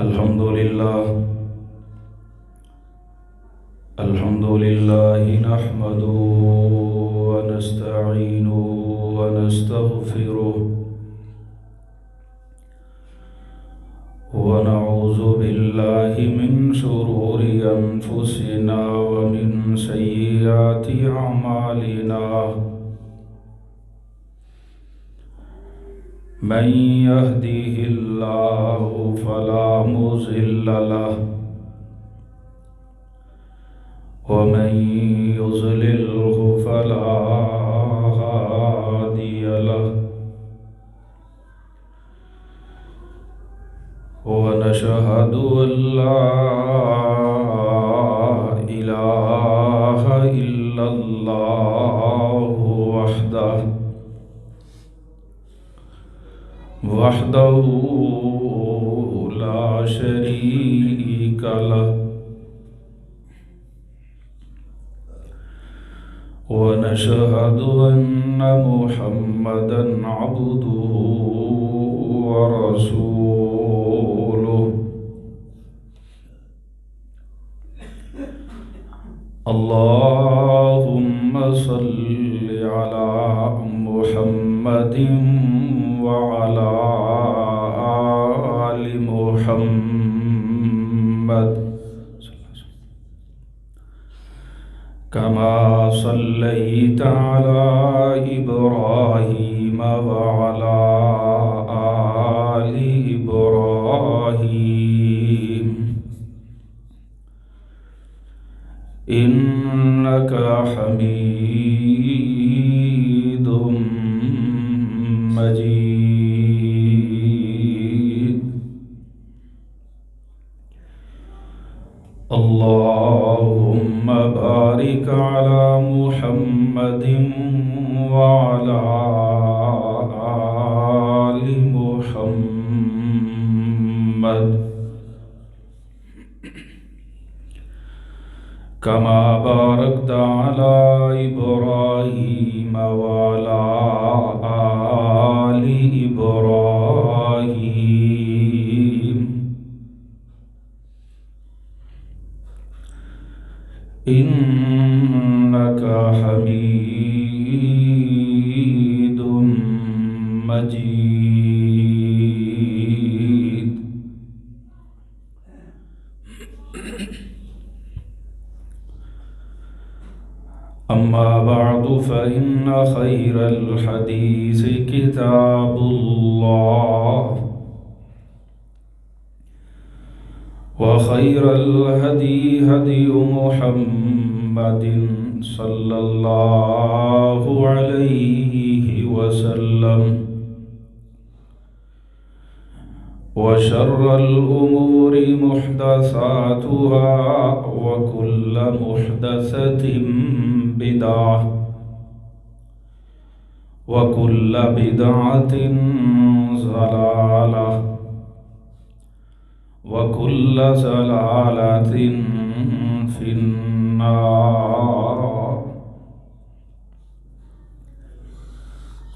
अल्हम्दुलिल्लाह नहमदुहु व नस्तईनुहु व नस्तगफिरुहु व नऊज़ु बिल्लाहि मिन शुरूरि अनफुसिना व मिन सय्यिआति अमालिना मन यहदिहिल्लाहु फला मुज़िल्ल लहु वमन युज़लिल्हु फला हादिय लहु वनशहदु अल्ला इलाहा इल्लल्लाहु वहदहु ला शरीक लहु वनशहदु अन्न मुहम्मदन अब्दुहु व रसूलुहु अल्लाहुम्मा सल्लि अला मुहम्मदिन व अला आलि मुहम्मद कमा सल्लैता अला इब्राहीम व अला आलि इब्राहीम इन्नका हमीदुम मजीद। अल्लाहुम्मा बारिक अला मुहम्मदिन व अला आलि मुहम्मद कमा बारकता अला इब्राहीम व अला आलि इब्राहीम इन्नका हमीदुम मजीद। अम्मा बअदु फ़इन्न खैरल हदीस किताबुल्लाह व खैरल हदी हदी मुहम्मदिन सल्लल्लाहु अलैहि वसल्लम व शर्रल उमूरि मुहदसातुहा व कुल्ल मुहदसतिन बिदअह व कुल्ल बिदअतिन ज़लालह व कुल्ल ज़लालतिन फिन्नार।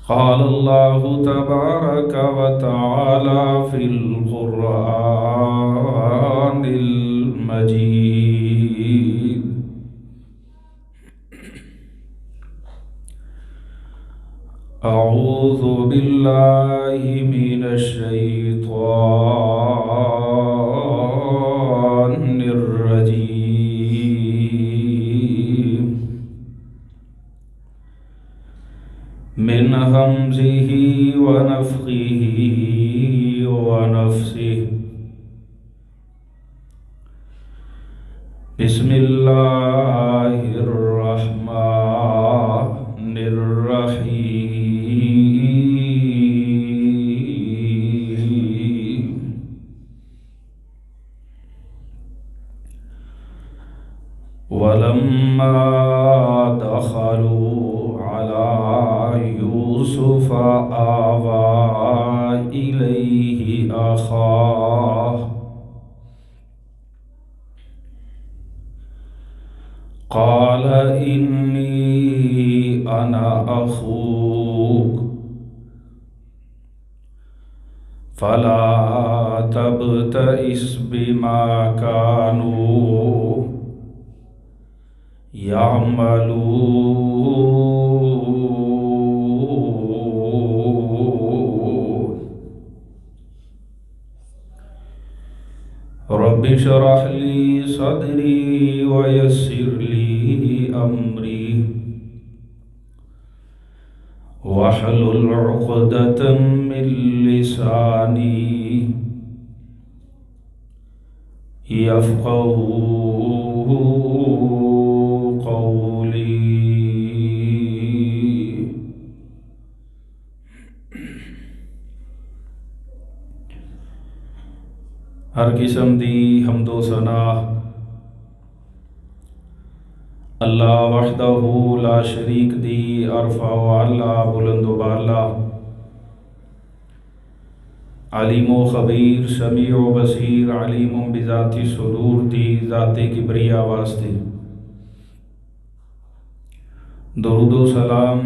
क़ाल अल्लाहु तबारक व तआला फ़िल क़ुरआनिल मजीद अऊज़ु बिल्लाहि मिनश शैतानिर रजीम मिन हमज़िही व नफ़्ख़िही व नफ़्सिही बिस्मिल्लाहिर रहमानिर रहीम। वलम्मा दख़लू अला यूसुफ़ आवा इलैहि अख़ाह क़ाल इन्नी अना अख़ूक फला तबतइस बिमा कानू यामलून। रब्बि इश्रह ली सदरी वयस्सिर ली अमरी वहलुल उक़दतम मिन लिसानी यफ़क़हू क़ौली। हर किस्म दी हम्दो सना अल्लाह वहदहू ला शरीक दी अरफा व आला बुलंद व बाला अलीम व खबीर समी व बसीर अलीम बिज़ाति सुदूर दी ज़ाते किब्रिया वास्ते दुरूद व सलाम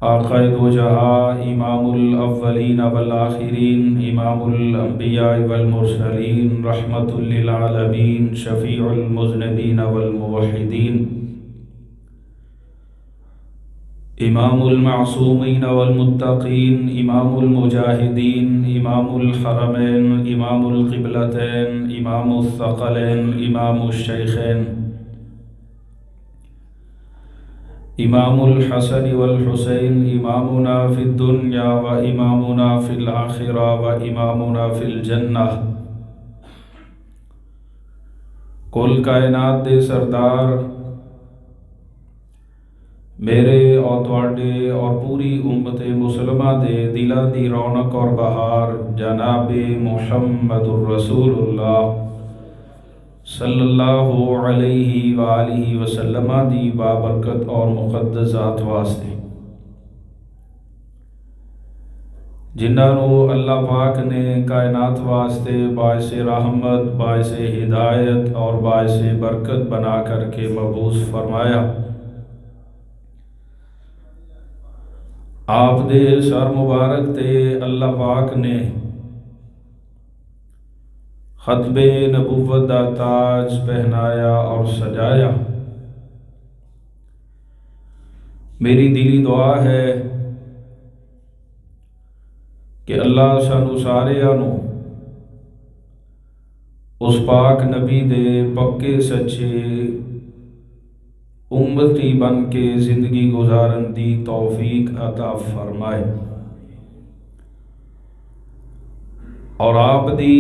आक़ाए दो जहां इमामुल अव्वलीन वल आखिरीन इमामुल अंबिया वल मुरसलीन रहमतुल लिल आलमीन शफीउल मुज़निबीन वल मुवहिदीन इमामुल मासूमीन वल मुत्तकीन इमामुल मुजाहिदीन इमामुल हरमैन इमामुल क़िबलतैन इमामुस सकलैन इमामुश शैखैन इमामुल हसन वल हुसैन इमामुना फिद दुनिया व इमामुना फिल आखिरा व इमामुना फिल जन्नह। कुल कायनात दे सरदार मेरे और तुहाडे और पूरी उम्मते मुसलमा दे दिला दी रौनक और बहार जनाबे मुहम्मदुर रसूलुल्लाह सल्लल्लाहु अलैहि वालिहि वसल्लम दी बाबरकत और मुक़द्दस ज़ात वास्ते जिन्होंने अल्लाह पाक ने कायनात वास्ते बाइस रहमत बाइस हिदायत और बाइस बरकत बना करके मबूस फरमाया। आप दे सर मुबारक ते अल्लाह पाक ने खतबे नबूवत दा ताज पहनाया और सजाया। मेरी दिली दुआ है कि अल्लाह सानू सारियां नू उस पाक नबी दे पक्के सच्चे उम्मती बन के जिंदगी गुजारन दी तौफीक अता फरमाए और आप दी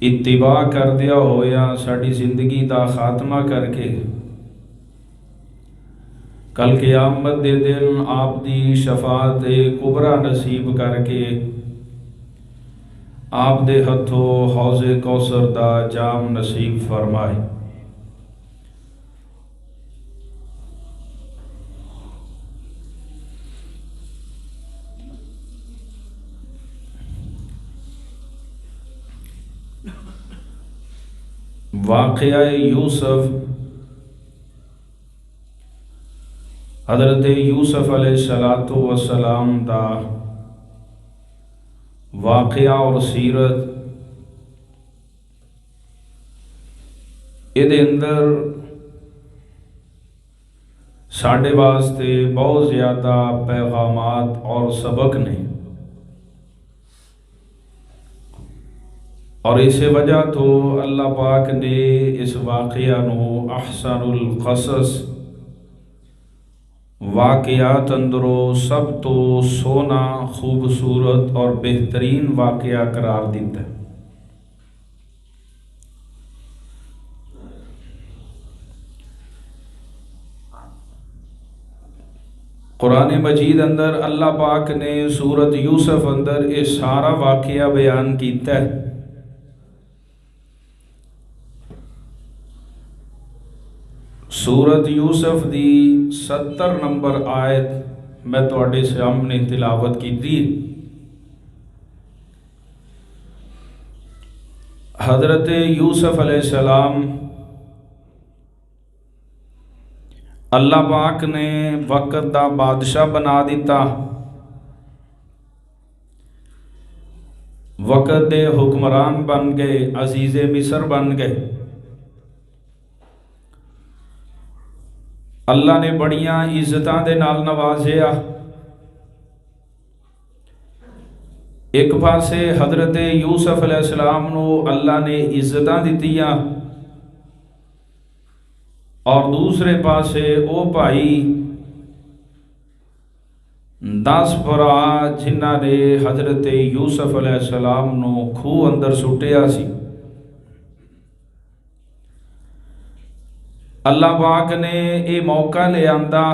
इत्तिबा करदिया होया साड़ी जिंदगी दा खात्मा करके कल क़यामत दे दिन आप दी शफाअत कुबरा नसीब करके आप दे हथों हौज़े कौसर दा जाम नसीब फरमाए। वाक़या यूसुफ हज़रत यूसुफ अलैहिस्सलातु वस्सलाम दा वाक़या और सीरत इहदे अंदर साढ़े वास्ते बहुत ज़्यादा पैगामात और सबक ने और इस वजह तो अल्लाह पाक ने इस वाक़या नू अहसनुल क़सस वाक़यात अंदरों सब तो सोना खूबसूरत और बेहतरीन वाक़या करार दिता है। कुरान मजीद अंदर अल्लाह पाक ने सूरत यूसुफ अंदर ये सारा वाक़या बयान किया है। सूरत यूसुफ दी 70 नंबर आयत मैं तुहाडे सामने तिलावत की थी। हज़रत यूसुफ अलैहिस्सलाम अल्लाह पाक ने वक्त दा बादशाह बना दिता वक़्त दे हुक्मरान बन गए, अजीज़े मिस्र बन गए। अल्लाह ने बड़ियां इज्जतां दे नाल नवाजिया। एक पासे हज़रत यूसुफ अलैहिस्सलाम नू अल्लाह ने इज्जतां दित्तियां और दूसरे पासे वो भाई 10 भरा जिन्हां ने हज़रत यूसुफ अलैहिस्सलाम नू खूह अंदर सुटिया सी। अल्लाह पाक ने ये मौका ले आंदा,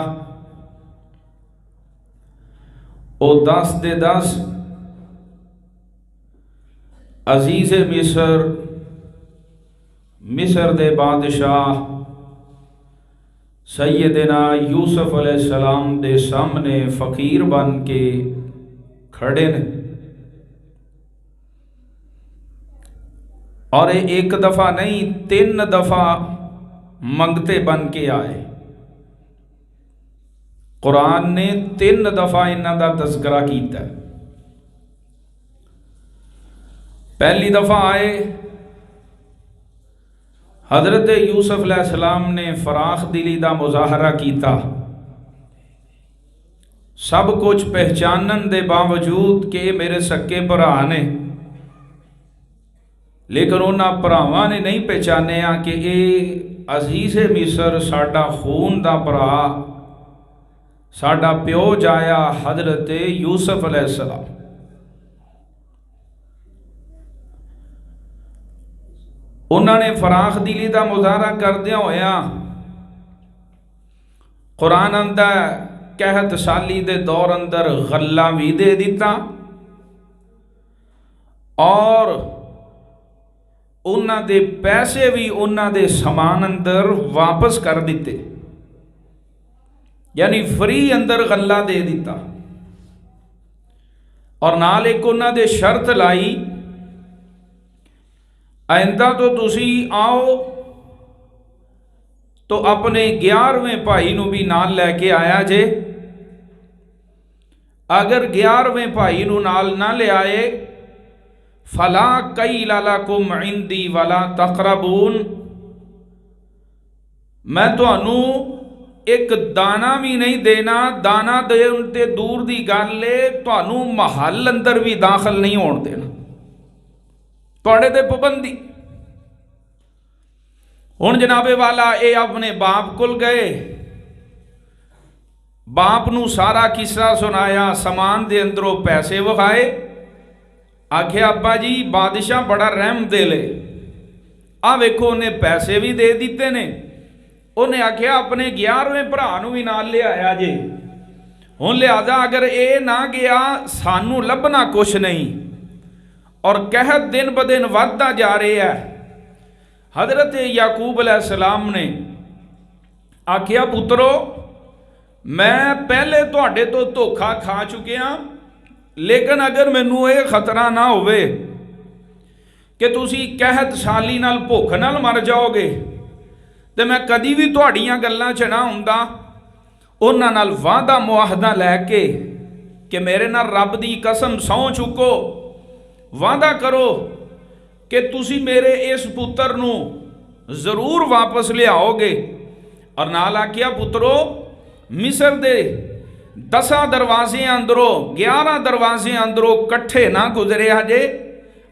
ओ 10 दे 10 अजीज़े मिस्र दे बादशाह सैयदना यूसुफ अलैहिस्सलाम दे सामने फ़कीर बन के खड़े ने। और एक दफ़ा नहीं 3 दफ़ा मंगते बन के आए। कुरान ने 3 दफ़ा इन्हां दा तज़किरा कीता। पहली दफ़ा आए, हज़रत यूसुफ अलैहिस्सलाम ने फराख दिली दा मुजाहरा किया। सब कुछ पहचानन दे बावजूद कि मेरे सक्के भरा ने, लेकिन उन्होंने भरावां ने नहीं पहचानिया कि ये अजीज़े मिस्र साडा खून दा भरा, साडा प्यो जाया हज़रत यूसुफ अलैहिस्सलाम। उन्होंने फराख दिली का मुजाहरा करदिया होया कुरान अंदर कहत साली दे दौर अंदर गल्ला भी दे दिता और उन्हां दे पैसे भी उन्हां दे समान अंदर वापस कर दिते, यानी फ्री अंदर गल्ला दे दिता। और नाल एक उन्हां दे शर्त लाई, आइंदा तो तुसी आओ तो अपने 11वें भाई नू भी नाल लैके आया जे। अगर 11वें भाई नू नाल ना ले आए, फला कई लालकुम इंदी वाला तकरबून, मैं तुहानू एक दाना भी नहीं देना। दाना देण ते दूर दी गल है, तुहानू महल अंदर भी दाखिल नहीं होण देना, तुहाडे ते पाबंदी। हुण जनाबे वाला ये अपने बाप कोल गए, बाप नू सारा किस्सा सुनाया, समान दे अंदरों पैसे विखाए, आख्या अब्बा जी बादशाह बड़ा रहम दिल है, आ वेखो उन्हें पैसे भी दे दिते ने। उन्हें आख्या अपने 11वें भरा नू भी नाल ले आया जे। हुण लिहाजा अगर ये ना गया सानू लभना कुछ नहीं। और कहत दिन ब दिन वधदा जा रहा है। हज़रत याकूब अलैहिस्सलाम ने आख्या पुत्रो, मैं पहले तुहाडे तो धोखा खा चुकिया, लेकिन अगर मैनू ये खतरा ना होवे कि तुसी कहत साली नाल भुख नाल मर जाओगे, तो मैं कदी भी तुहाड़ियां गल्लां च ना हुंदा। उन्हां नाल वादा मुआहदा लैके कि मेरे नाल रब दी कसम सौं चुको, वादा करो कि तुसी मेरे इस पुत्र नू जरूर वापस लियाओगे। और नाल आख्या पुत्रो, मिस्र दे 10 दरवाजे अंदरों 11 दरवाजे अंदरों कट्ठे ना गुजरे जे,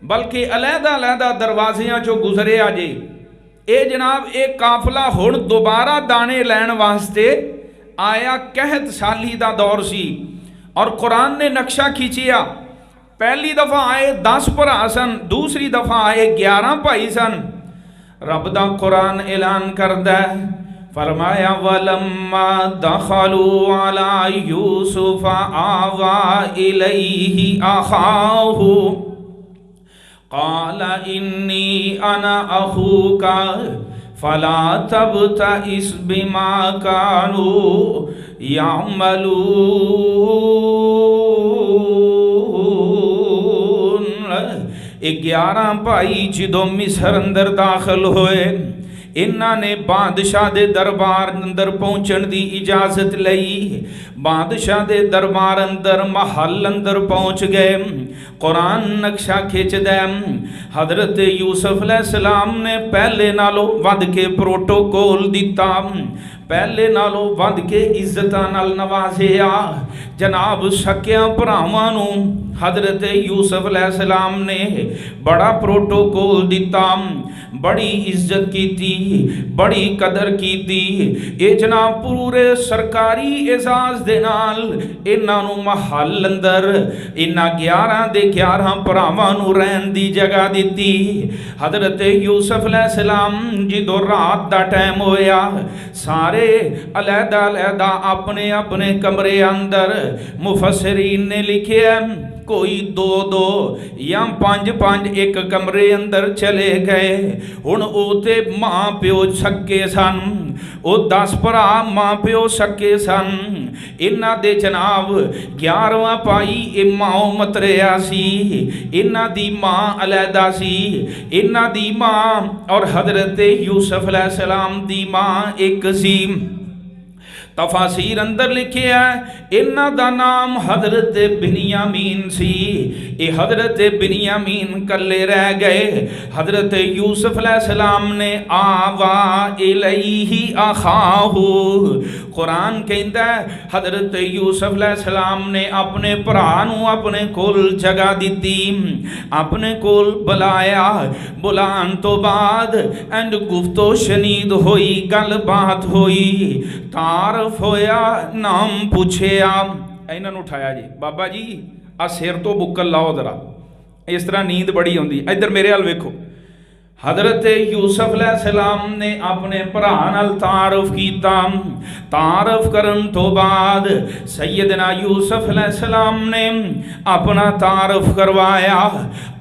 बल्कि अलहदा अलहदा दरवाजियां चो गुजरे जे। ये जनाब एक काफिला हुण दोबारा दाने लैण वास्ते आया। कहत साली दा दौर सी और कुरान ने नक्शा खींचिया। पहली दफा आए 10 भरा सन, दूसरी दफा आए 11 भाई सन। रब दा कुरान ऐलान करदा है, फरमाया वलम्मा दखलू अला यूसुफ आवा इलैहि अखाहु क़ाला इन्नी अना अखूका फला तबतइस बिमा कानू यामलून। 11 भाई जदों मिस्र अंदर दाखिल होए, इन्हां ने बादशाह दे दरबार अंदर पहुंचण दी इजाजत लई। बादशाह दे दरबार अंदर महल अंदर पहुंच गए। कुरान नक्शा खिंचदा हजरत यूसुफ अलैहिस्सलाम ने पहले नालों वध के प्रोटोकॉल दिता, पहले नालों वध के इज्जतां नाल नवाजिया। जनाब सकिया भरावां नूं हजरत यूसुफ अलैहिस्सलाम ने बड़ा प्रोटोकॉल दिता, बड़ी इज्जत की, बड़ी कदर की। ये जनाब पूरे सरकारी एजाज दे नाल इन्हां नूं महल अंदर इन्हां 11 दे 11 भरावां नूं रहन दी जगह दी। हजरत यूसुफ अलैहिस्सलाम जदों रात दा टाइम होया सारे अलहदा अलहदा अपने अपने कमरे अंदर मुफस्सिरीन ने लिखिया कोई 2-2 या 5-5 एक कमरे अंदर चले गए। हुण वो ते मां प्यो सके सन, वो 10 भरा मां प्यो सके सन। इन्हां दे जनाब 11वां भाई ए माओ मतरिया सी, इन्हां दी मां अलहदा सी। इन्हां दी मां और हजरत यूसुफ अलैहिस्सलाम दी मां एक सी। तफासीर अंदर लिखे है इन्हां दा नाम हजरत बिनियामीन सी। ये हजरत बिनियामीन कले रह गए। हजरत यूसुफ अलैहिस्सलाम ने आवा इलैहि अखाहु, कुरान कहता है हजरत यूसुफ अलैहिस्सलाम ने अपने भरा नूं अपने कोल जगह दी, अपने कोल बुलाया। बुलान तो बाद एंड गुफ्तो शनीद होई, गल बात होई, तारफ होया, नाम पूछया। इन्होंने उठाया जी बाबा जी आ सिर तो बुक्कल लाओ जरा, इस तरह नींद बड़ी आउंदी। इधर मेरे हाल वेखो। हजरत यूसुफ अलैहिस्सलाम ने अपने भरा नाल तारफ कीता। तारफ करन तो बाद सैयदना यूसुफ अलैहिस्सलाम ने अपना तारफ करवाया।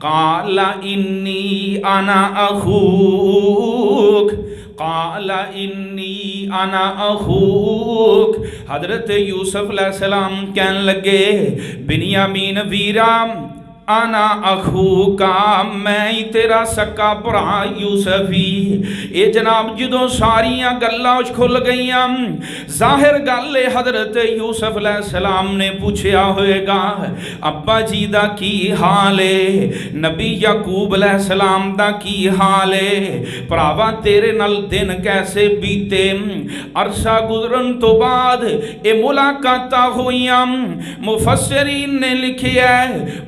काला इन्नी आना अखूक, काला इन्नी आना अखूक। हजरत यूसुफ अलैहिस्सलाम कहन लगे बिनियामीन वीरा आना अखू का, मैं ही तेरा सक्का भरा यूसुफ ही। ये जनाब जदों सारियां गल्लां खुल गई, जाहिर गल है हजरत यूसुफ अलैहिस्सलाम ने पूछया होएगा अब्बा जी दा की हाल है, नबी याकूब अलैहिस्सलाम दा की हाल है, भरावा तेरे नाल दिन कैसे बीते। अरसा गुजरन तो बाद ये मुलाकातां होईयां। मुफस्सिरीन ने लिखिया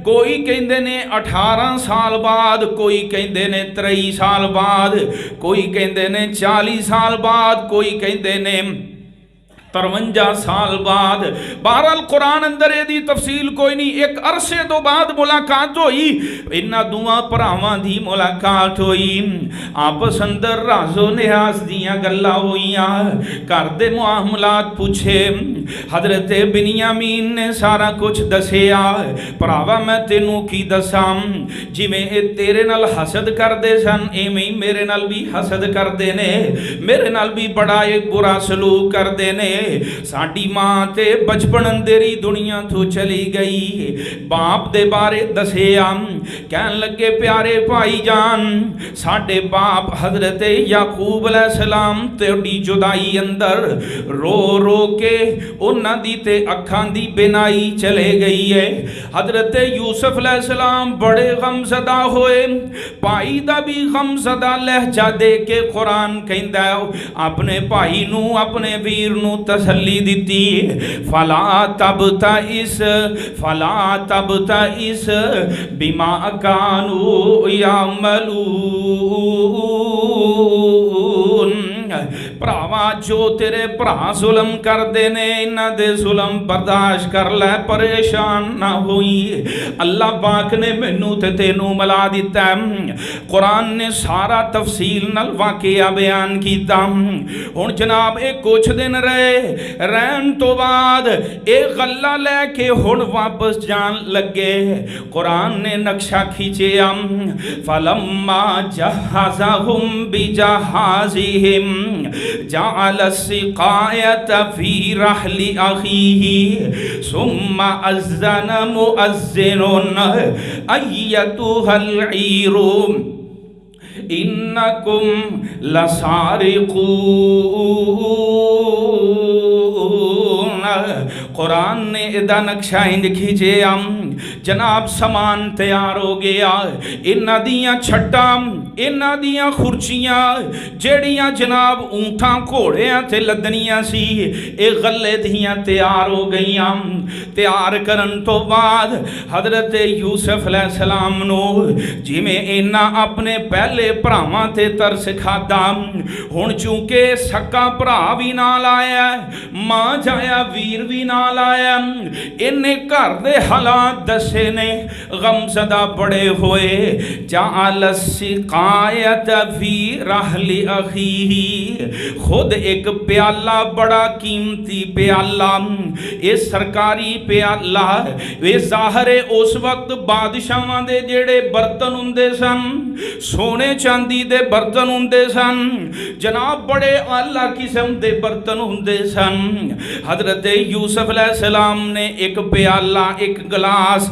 कोई कहते ने 18 साल बाद, कोई कहते ने 23 साल बाद, कोई कहते ने 40 साल बाद, कोई कहते ने 53 साल बाद। बहरहाल कुरान अंदर यदी तफसील कोई नहीं। एक अरसे तो बाद मुलाकात हुई, इन्हां दुआं भरावां दी मुलाकात हुई। आपस अंदर राजो नियाज दियां गल्लां होईयां, घर दे मुआमलात पूछे। हजरत बिनियामीन ने सारा कुछ दसिया। भरावा मैं तेनू की दसां, जिवें तेरे नाल हसद करदे सन इवें ही मेरे नाल भी हसद करदे ने, मेरे नाल भी बड़ा एक बुरा सलूक करदे ने। साडी मां ते बचपन अंदर ही दुनिया तो चली गई। बाप दे बारे दसिया, कहन लगे प्यारे भाई जान साडे बाप हजरत याकूब अलैहिस्सलाम तेरी जुदाई अंदर रो रो के उन्हां दी ते अखां दी बिनाई चले गई है। हजरत यूसुफ अलैहिस्सलाम बड़े गमज़दा होए। भाई दा भी गमज़दा लहजा दे के कुरान कहंदा अपने भाई नू अपने वीर नू तसल्ली दी। फला तबता इस बिमा कानू यामलून। भरावा जो तेरे भरा जुल्म करते ने इन्हां दे जुल्म बर्दाश्त कर लै, परेशान ना होई। अल्लाह पाक ने मैनू ते तेनू मिला दिता। कुरान ने सारा तफसील नाल वाकया बयान किया। हुण जनाब ये कुछ दिन रहे, रहन तो बाद एक गल्ला लैके हुण वापस जान लगे। कुरान ने नक्शा खींचिया। फलम्मा जहाज़हुम बिजहाज़िहिम जअल सिकायत फी रहलि अखीही सुम्मा अज़्ज़न मुअज़्ज़िनुन अय्यतुहल ईरू। इन्नकुम लसारिकून। कुरान ने इदा नक्शा इंज खिंचेया, जनाब समान तैयार हो गया, इन्हां दियां छट्टां, इन्हां दियां खुर्चियां जेड़ियां जनाब ऊंठां घोड़ियां ते लदनियां सी, ये गले दियां तैयार हो गईयां। तैयार करन तो बाद हजरत यूसुफ अलैहिस्सलाम नू जिवें इन्हां अपने पहले भरावां ते तरस खादा, हुण चूंकि सक्का भरा भी नाल आया, मां जाया वीर भी नाल आया, इन्हें घर दे हालात दसे ने, गमज़दा बड़े होए। जाअल सिकायत फी रहली अखीही, खुद एक प्याला बड़ा कीमती प्याला, ये सरकारी प्याला, वे ज़ाहरे उस वक्त बादशाहां दे जेड़े बर्तन हुंदे सन, सोने चांदी दे बर्तन हुंदे सन, जनाब बड़े आला किस्म दे बर्तन हुंदे सन। हजरत यूसुफ अलैहिस्सलाम ने एक प्याला, एक गिलास,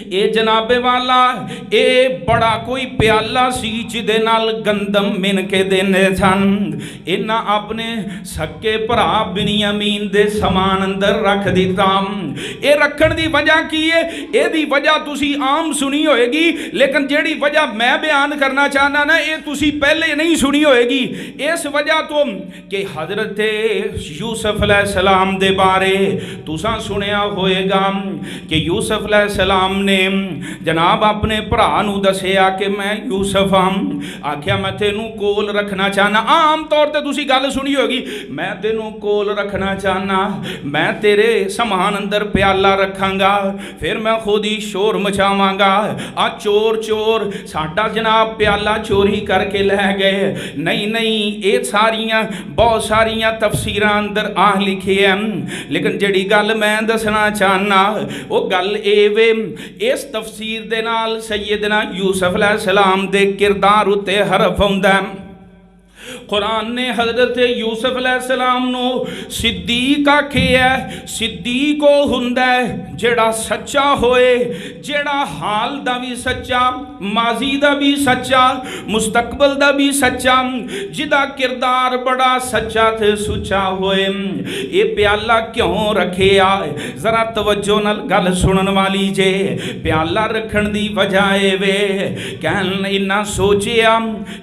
ये जनाबे वाला ये बड़ा कोई प्याला सी जिदे नाल गंदम मिन के देने सन। इन्हां अपने सक्के भरा बिनियामीन दे समान अंदर रख दिता। ये रखण दी वजह की है? एदी वजह तुसी आम सुनी होएगी, लेकिन जेड़ी वजह मैं बयान करना चाहना ना, ये तुसी पहले नहीं सुनी होएगी। इस वजह तो कि हजरत यूसुफ अलैहिस्सलाम दे बारे तुसां सुनिया होएगा कि यूसुफ अलैहिस्सलाम ने जनाब अपने भरा नू दसिया कि मैं यूसुफ हाँ, आख्या मैं तेनू कोल रखना चाहना। आम तौर पर तुसी गल सुनी होगी, मैं तेनू कोल रखना चाहना, मैं तेरे समान अंदर प्याला रखांगा, फिर मैं खुद ही शोर मचावांगा, आ चोर चोर साडा जनाब प्याला चोरी करके लै गए। नहीं नहीं, ये सारियां बहुत सारियां तफसीरां अंदर आ लिखी है, लेकिन जेड़ी गल मैं दसना चाहना वो गल ए वे, इस तफसीर दे नाल सैयदना यूसुफ अलैहिस्सलाम दे किरदार उत्ते हरफ आउंदा है। कुरान ने हजरत यूसुफ अलैहिस्सलाम नो सिद्दीक आखिया। सिद्दीक वो हुंदा है जेड़ा सच्चा होए, जेड़ा हाल दा भी सच्चा, माजी दा भी सच्चा, मुस्तकबल दा भी सच्चा, जिदा किरदार बड़ा सच्चा ते सुच्चा होए। ये प्याला क्यों रखिया? जरा तवज्जो नाल गल सुनन वाली जे। प्याला रखण दी वजह ए वे, कहन इन्ना सोचिया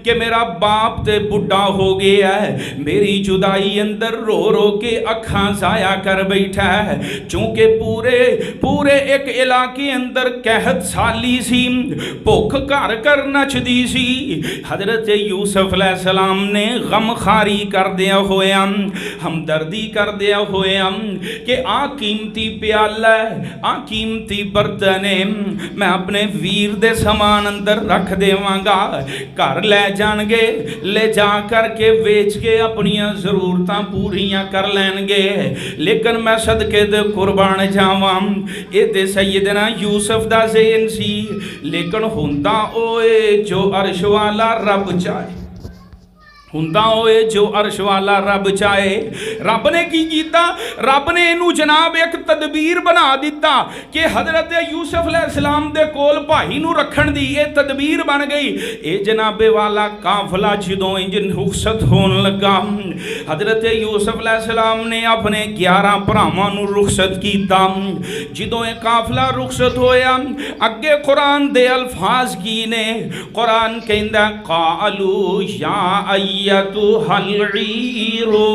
कि मेरा बाप ते बुढ़ा हो गया है, मेरी जुदाई अंदर रो रो के अखां जाया कर बैठा है। चूंकि पूरे पूरे एक इलाके अंदर कहत साली सी, भुख घर कर नचदी सी। हजरत यूसुफ अलैहिस्सलाम ने गमखारी कर दिया होया, हमदर्दी कर दिया होया कि आ कीमती प्याला, आ कीमती बर्तन मैं अपने वीर दे समान अंदर रख देवांगा, घर ले जाणगे, ले जा करके वेच के अपनियां जरूरतां पूरियां कर लैणगे, लेकिन मैं सदके दे कुर्बान जावां। ये ते सैयदना यूसुफ दा ज़हन सी, लेकिन हुंदा ओए जो अर्श वाला रब चाहे, हुंदा होए जो अर्श वाला रब चाहे। रब ने की कीता? रब ने इनू जनाब एक तदबीर बना दिता कि हजरत यूसुफ अलैहिस्सलाम दे कोल भाई नू रखण दी ये तदबीर बन गई। ये जनाबे वाला काफला जदों इंज रुखसत होन लगा, हजरत यूसुफ अलैहिस्सलाम ने अपने 11 भरावां नू रुखसत कीता। जदों ये काफला रुखसत होया, अगे कुरान दे अल्फाज की ने? कुरान कहंदा कालू या तू हलईरो,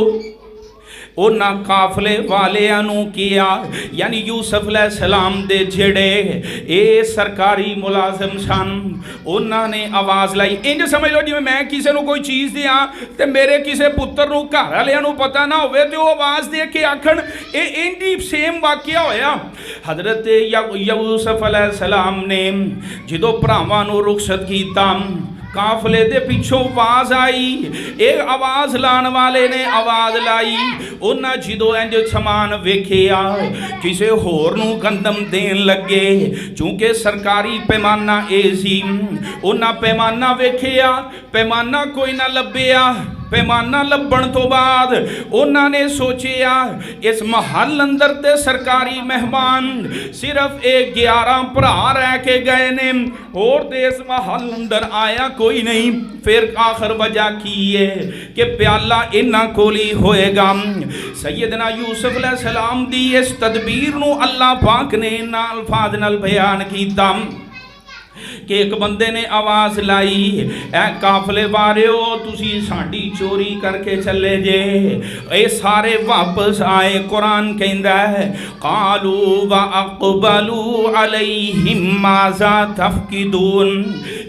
उन्हां काफले वालियां नू किया, यानी यूसुफ अलैहिस्सलाम दे जेड़े ये सरकारी मुलाजिम सन, उन्होंने आवाज़ लाई। इंज समझ लो जिवें मैं किसी नू कोई चीज़ दियां ते मेरे किसी पुत्र नू घर वालियां नू पता ना होवे ते वो आवाज़ दे के आखण, ये इंज ही सेम वाकया होया। हजरत यूसुफ अलैहिस्सलाम ने जदों भरावां नू रुखसत कीता, काफले दे पिछों आवाज़ आई, एक आवाज़ लाण वाले ने आवाज़ लाई। उन्हां जदों इंज समान वेखिया, किसे होर नूं गंदम देन लगे, चूंकि सरकारी पैमाना ए सी। उन्हां पैमाना वेखिया, पैमाना कोई ना लभ्या, पैमाना लभण तो बाद उन्होंने सोचिया इस महल अंदर ते सरकारी मेहमान सिर्फ 11 भरा रह के गए ने, और तो इस महल अंदर आया कोई नहीं। फिर आखिर वजह की है कि प्याला इन्हां कोल ही होएगा। सैयदना यूसुफ अलैहिस्सलाम दी इस तदबीर नूं अल्लाह पाक ने इन्हां अल्फाज नाल बयान कीता कि एक बंदे ने आवाज़ लाई, ए काफले वारियो तुसी साडी चोरी करके चले जे। ये सारे वापस आए। कुरान कहंदा है कालू व अक़बलू अलैहिम माज़ा तफ़क़िदून।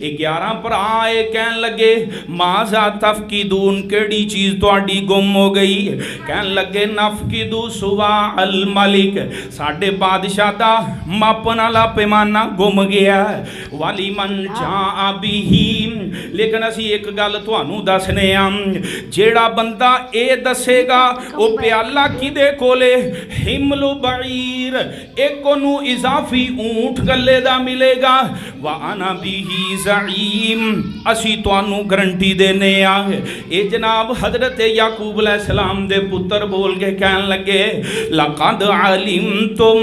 11 भरा आए, कहन लगे माज़ा तफ़क़िदून, केड़ी चीज़ तुहाडी गुम हो गई? कहन लगे नफ़क़िदू सुवा अल मलिक, साडे बादशाह दा मापन वाला पैमाना गुम गया। वाली मन जा बिही, लेकिन असी एक गल तुहानू दसने आ, जेड़ा बंदा ए दसेगा वो प्याला किदे कोले हिमलु बईर, एक कोनू इजाफी ऊंट गले दा मिलेगा। वा अना बिही ज़ईम, असी तुहानू गारंटी देने आ। ए जनाब हजरत याकूब अलैहिस्सलाम दे पुत्र बोल के कहन लगे लक़द अलिमतुम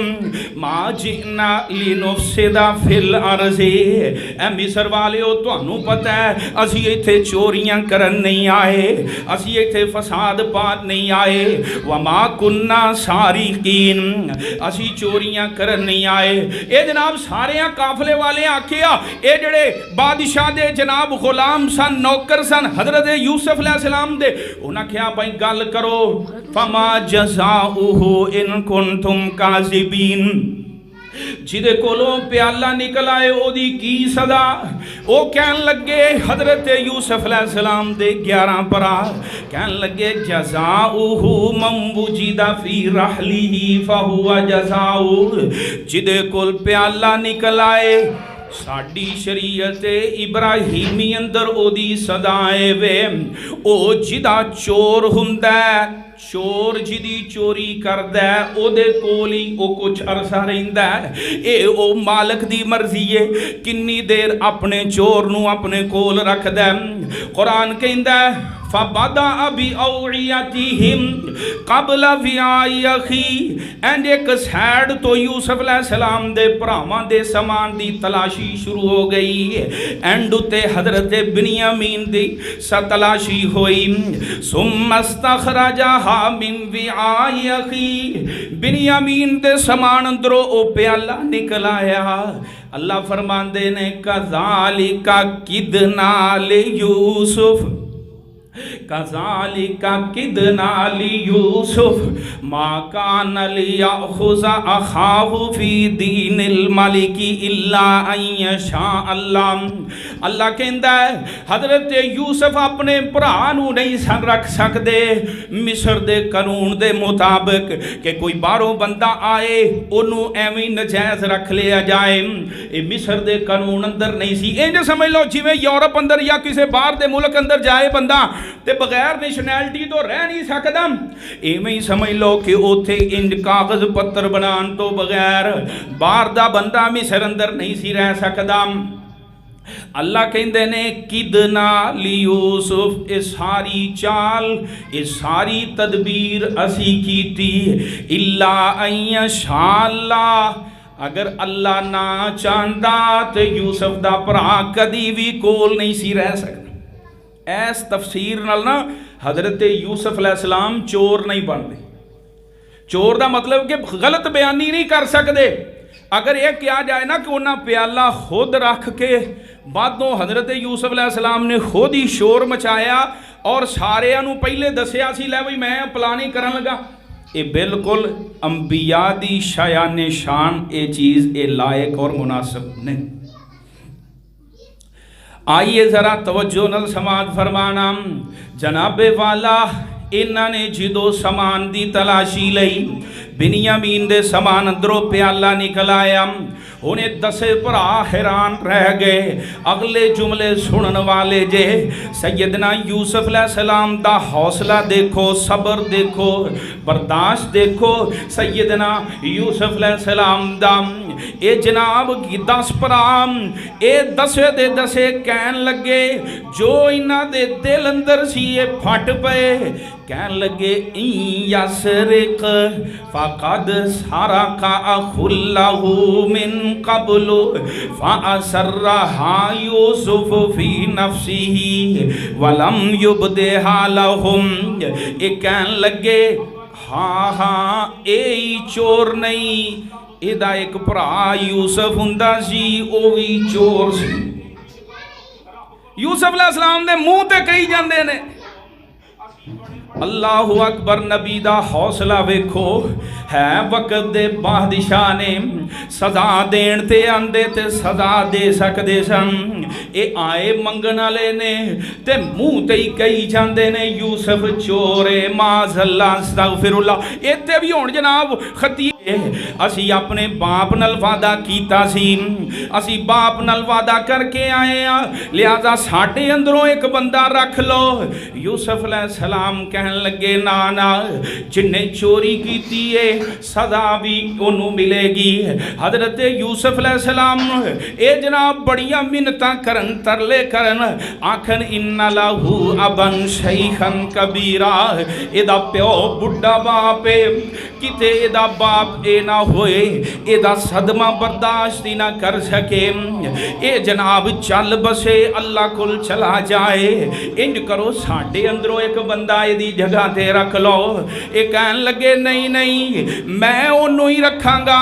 मा जिना लिनुफ़सिदा फिल अर्ज़ि, ए मिस्र वालिओ तुहानू पता है असी इत्थे चोरियां करन नहीं आए, असी इत्थे फसाद पात नहीं आए। वमा कुन्ना सारिकीन, असी चोरियां करन नहीं आए। ये जनाब सारे काफले वाले आखिया ये जड़े बादशाह दे जनाब गुलाम सन, नौकर सन हजरत यूसुफ अलैहिस्सलाम दे, उन्हें आखिया भाई गल करो फमा जज़ाउहु इन कुंतुम काज़िबीन, जिदे कोलों प्याला निकल आए ओदी की सदा? वो कहन लगे हजरत यूसुफ अलैहिस्सलाम दे 11 भरा कहन लगे जज़ाउहु मम्बुजिदा फी रहलिही फहुवा जज़ाउ, जिदे कोल प्याला निकल आए साडी शरीयत इब्राहिमी अंदर ओदी सदाए वे। ओ जिदा चोर हुंदा, चोर जिदी चोरी करदा ओदे कोल ही ओ कुछ अरसा रहिंदा है। ये ओ मालक दी मर्जी है किन्नी देर अपने चोर नू अपने कोल रखदा। कुरान कहंदा फबदा अबी औइयतिहिम कबला विआई अखी, एंड एक सैड तो यूसुफ अलैहिस्सलाम दे भरावां दे समान दी तलाशी शुरू हो गई। एंड उते हजरत बिन्यामीन दी तलाशी हुई। सुम्मस्तखरजहा मिन विआई अखी, बिन्यामीन दे समान अंदरों ओ प्याला निकल आया। अल्लाह फरमांदे ने कज़ालिका किदना ले यूसुफ, कज़ालिका किदना ली यूसुफ मा कान लियाखुज़ा अखाहु फी दीनिल मलिकी इल्ला अन यशा अल्लाह। अल्लाह कहंदा है हजरत यूसुफ अपने भरा नू नहीं सन रख सकते मिस्र दे कानून दे मुताबिक कि कोई बाहरों बंदा आए ओनू एवं नजायज रख लिया जाए। ये मिस्र दे कानून अंदर नहीं सी। इंज समझ लो जिवें यूरोप अंदर या किसी बाहर दे मुल्क अंदर जाए बंदा ते बगैर नेशनैलिटी तो रह नहीं सकता। इवें ही समझ लो कि उथे इंज कागज पत्र बनाने तो बगैर बाहर दा बंदा मिस्र अंदर नहीं सी रह सकता। अल्लाह कहंदे ने किदना ली यूसुफ, ये सारी चाल ये सारी तदबीर असी कीती इल्ला अन यशा अल्लाह, अगर अल्लाह ना चाहता तो यूसुफ दा भरा कदी भी कोल नहीं सी रह सकता। इस तफसीर नाल ना हजरत यूसुफ अलैहिस्सलाम चोर नहीं बनते। चोर का मतलब कि गलत बयानी नहीं कर सकते। अगर यह कहा जाए ना कि उन्हें प्याला खुद रख के बादों हजरत यूसुफ अलैहिस्सलाम ने खुद ही शोर मचाया और सारिਆਂ ਨੂੰ पहले दसिया सी लै बई मैं प्लानिंग करन लगा, ये बिल्कुल अंबिया दी शायान शान ये चीज़ ये लायक और मुनासिब नहीं। आइए ज़रा तवज्जो नल समाज फरमाना। जनाबे वाला इन्हां ने जिदों समान दी तलाशी लई बिन्यामीन दे समान अंदरों प्याला निकल आया। उन्हें 10 भरा हैरान रह गए। अगले जुमले सुनने वाले जे सैयदना यूसुफ अलैहिस्सलाम दा हौसला देखो, सब्र देखो, बर्दाश्त देखो। सैयदना यूसुफ अलैहिस्सलाम दा ये जनाब 10 भरा ये 10 दे 10 कहन लगे जो इन्हां दे दिल अंदर सी ये फट पे, कहन लगे यसरिक फ़क़द सरका अखुल्लहु मिन क़ब्लु फ़असर्रहा यूसुफ फ़ी नफ़्सिही वलम युब्दिहा लहुम। ये कहन लगे हाँ हाँ यही चोर नहीं, इहदा एक भरा यूसुफ हुंदा सी, वो भी चोर सी। यूसुफ अलैहिस्सलाम दे मूँह ते कही जांदे ने। अल्लाहु अकबर। नबी दा हौसला वेखो। है वक्त दे बादशाह ने सजा देण ते आंदे ते सजा दे सकदे सन। ये आए मंगण वाले ने ते मूँह ते ही कही जांदे ने यूसुफ चोरे माज़अल्लाह अस्तगफिरुल्लाह। इत्थे भी हुण जनाब खती असी अपने बाप नाल वादा कीता सी, असी बाप नाल वादा करके आए आ, लिहाजा साडे अंदरों एक बंदा रख लो। यूसुफ अलैहिस्सलाम कहन लगे ना ना, जिन्हें चोरी की है सदा भी उन्होंने मिलेगी। हजरत यूसुफ अलैहिस्सलाम ये जनाब बड़िया मिन्नतां करन, तरले करन, आखन इन्ना लहू अबन शैखन कबीरा। एदा प्यो बुढ़ा बाप है, किते एदा बाप ए ना होए एदा सदमा बर्दाश्त ही ना कर सके। ए जनाब चल बसे अल्लाह कोल चला जाए। इंज करो साडे अंदरों एक बंदा एदी जगह ते रख लो। ये कहन लगे नहीं नहीं, मैं ओनू ही रखांगा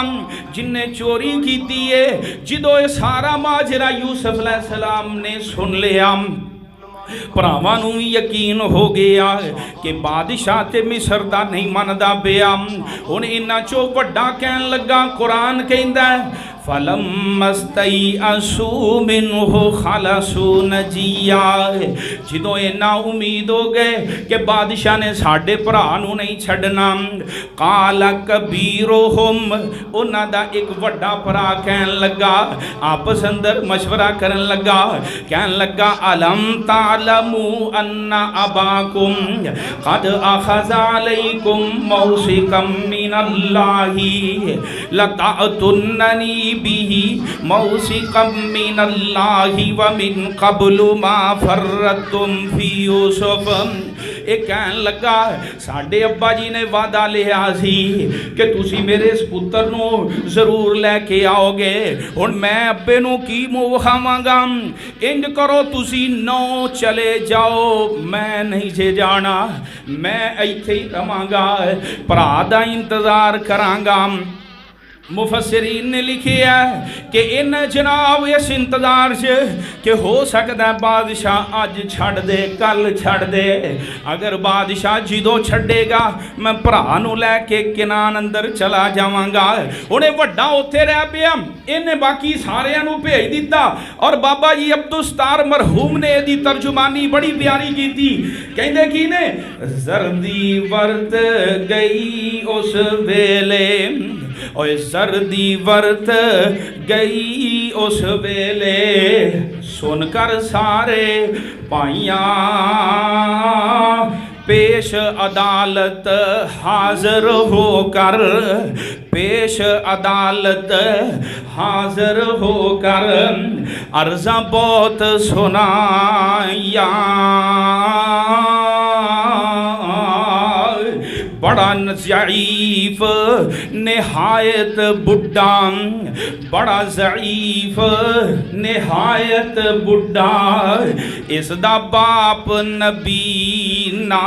जिन्हें चोरी की है। जिदों ये सारा माजरा यूसुफ अलैहिस्सलाम ने सुन लिया, भरावां नूं यकीन हो गया कि बादशाह ते मिस्र दा नहीं मनदा पिया। हुण इन्हां चों वड्डा कहन लगा, कुरान कहंदा फलम मस्तई असू मिन्हु खलसू नजिया। जिदों इन्ना उम्मीद हो गए कि बादशाह ने साडे भरा नूं नहीं छड्डना, काला कबीरुहुम, उन्हां दा एक वड्डा भरा कहन लगा, आपस अंदर मशवरा करन लगा, कहन लगा अलम तालमू अन्ना अबाकुम कद अखज़ अलैकुम मौसिकम मिनल्लाहि लतअतुन्ननी बिही मौसिकम मिनल्लाहि व मिन क़ब्लु मा फर्रतुम फी यूसुफ। ये कहन लगा साडे अब्बा जी ने वादा लिया सी कि तुसी मेरे इस पुत्र नूं जरूर लैके आओगे। हुण मैं अब्बे नूं की मूँह विखावांगा। इंज करो तुसी 9 चले जाओ, मैं नहीं जे जाना, मैं इत्थे ही रवांगा, भरा दा इंतजार करांगा। मुफस्सिरीन ने लिखिया कि इन जनाब इस इंतजार से कि हो सकता है बादशाह अज छड़ दे, कल छड़ दे। अगर बादशाह जिदों छड़ेगा मैं भरा नूं लैके किनान अंदर चला जावांगा। उन्हें वड्डा उत्थे रह पिया, इन्हें बाकी सारियां नूं भेज दिता। और बाबा जी अब्दुल सत्तार मरहूम ने इहदी तर्जुमानी बड़ी प्यारी की थी। कहंदे की ने जर्दी वरत गई उस वेले, ओए सर्दी वरत गई उस वेले, सुनकर सारे भाइयां पेश अदालत हाजिर होकर, पेश अदालत हाजिर होकर अर्ज़ा बहुत सुनाया। बड़ा ज़ईफ़ निहायत बुढ़ा, बड़ा ज़ईफ़ निहायत बुढ़ा, इसदा बाप नबी ना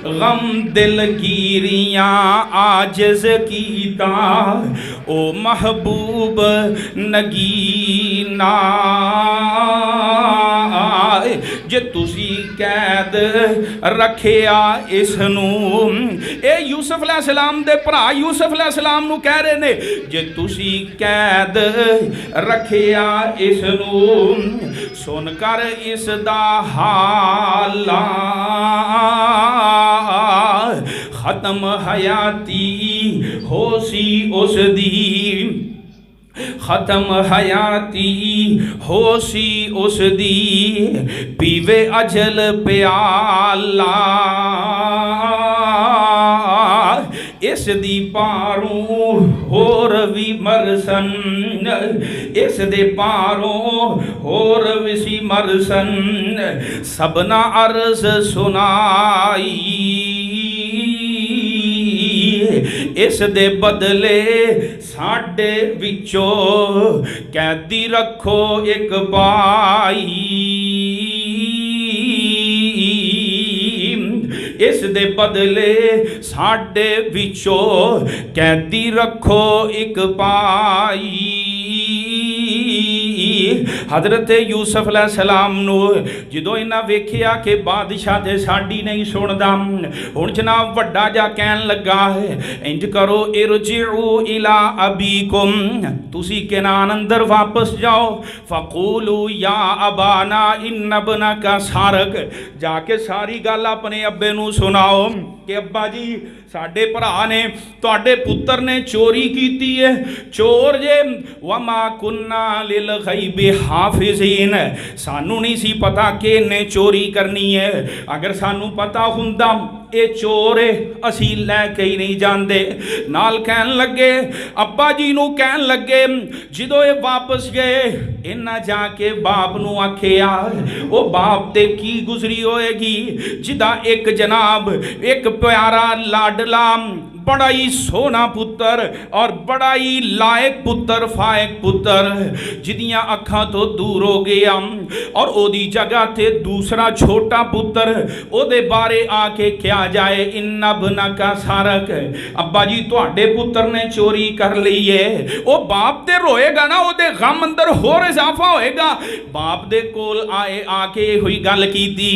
गम दिलगीरियां आजिज़ कीता, ओ महबूब नगीना। जे तुसी कैद रखिया इसनूं, ए यूसुफ अलैहिस्सलाम दे भरा यूसुफ अलैहिस्सलाम नूं कह रहे ने, जे तुसी कैद रखिया इसनूं, सुनकर इसदा हाल खत्म हयाती हो सी उस दी, खत्म हयाती हो सी उस दी, पीवे अजल प्याला इस दी पारों होर भी मरसन, इस दे पारों होर विसी मरसन, सबना अर्ज सुनाई इस दे बदले साडे विचों कैदी रखो एक पाई, इस दे बदले साडे विचों कैदी रखो एक पाई। हजरत यूसुफ अलैहिस्सलाम नू जदों इन्हां वेखिया कि बादशाह ते साडी नहीं सुनदा, हुण जनाब वड्डा जा कहन लगा है इंज करो इरजिउ इला अबीकुम, तुसी केनान अंदर वापस जाओ, फकूलू या अबाना इन अबनका सारक, जाके सारी गल अपने अब्बे नू सुनाओ कि अब्बा जी साडे भरा ने तुहाडे पुत्र ने चोरी कीती है, चोर जे वमा कुन्ना लिल गैबि हाफिज़ीन, सानू नहीं सी पता कि इन्हें चोरी करनी है, अगर सानू पता हुंदा ये चोर है असी लैके ही नहीं जाते। नाल कहन लगे अब्बा जी नू कहन लगे जदों ये वापस गए इन्ना जाके बाप नू आखिया, वो बाप ते की गुजरी होएगी जिदा एक जनाब एक प्यारा लाडला बड़ा ही सोना पुत्र और बड़ा ही लायक पुत्र फायक पुत्र जिदियां अखां तो दूर हो गया और ओदी जगह ते दूसरा छोटा पुत्र ओदे बारे आके क्या जाए, इन्ना बना का सारक, अब्बा जी तुहाडे पुत्र ने चोरी कर ली है, वो बाप ते रोएगा ना, ओदे गम अंदर होर इजाफा होएगा। बाप दे कोल आए आके हुई गल कीती,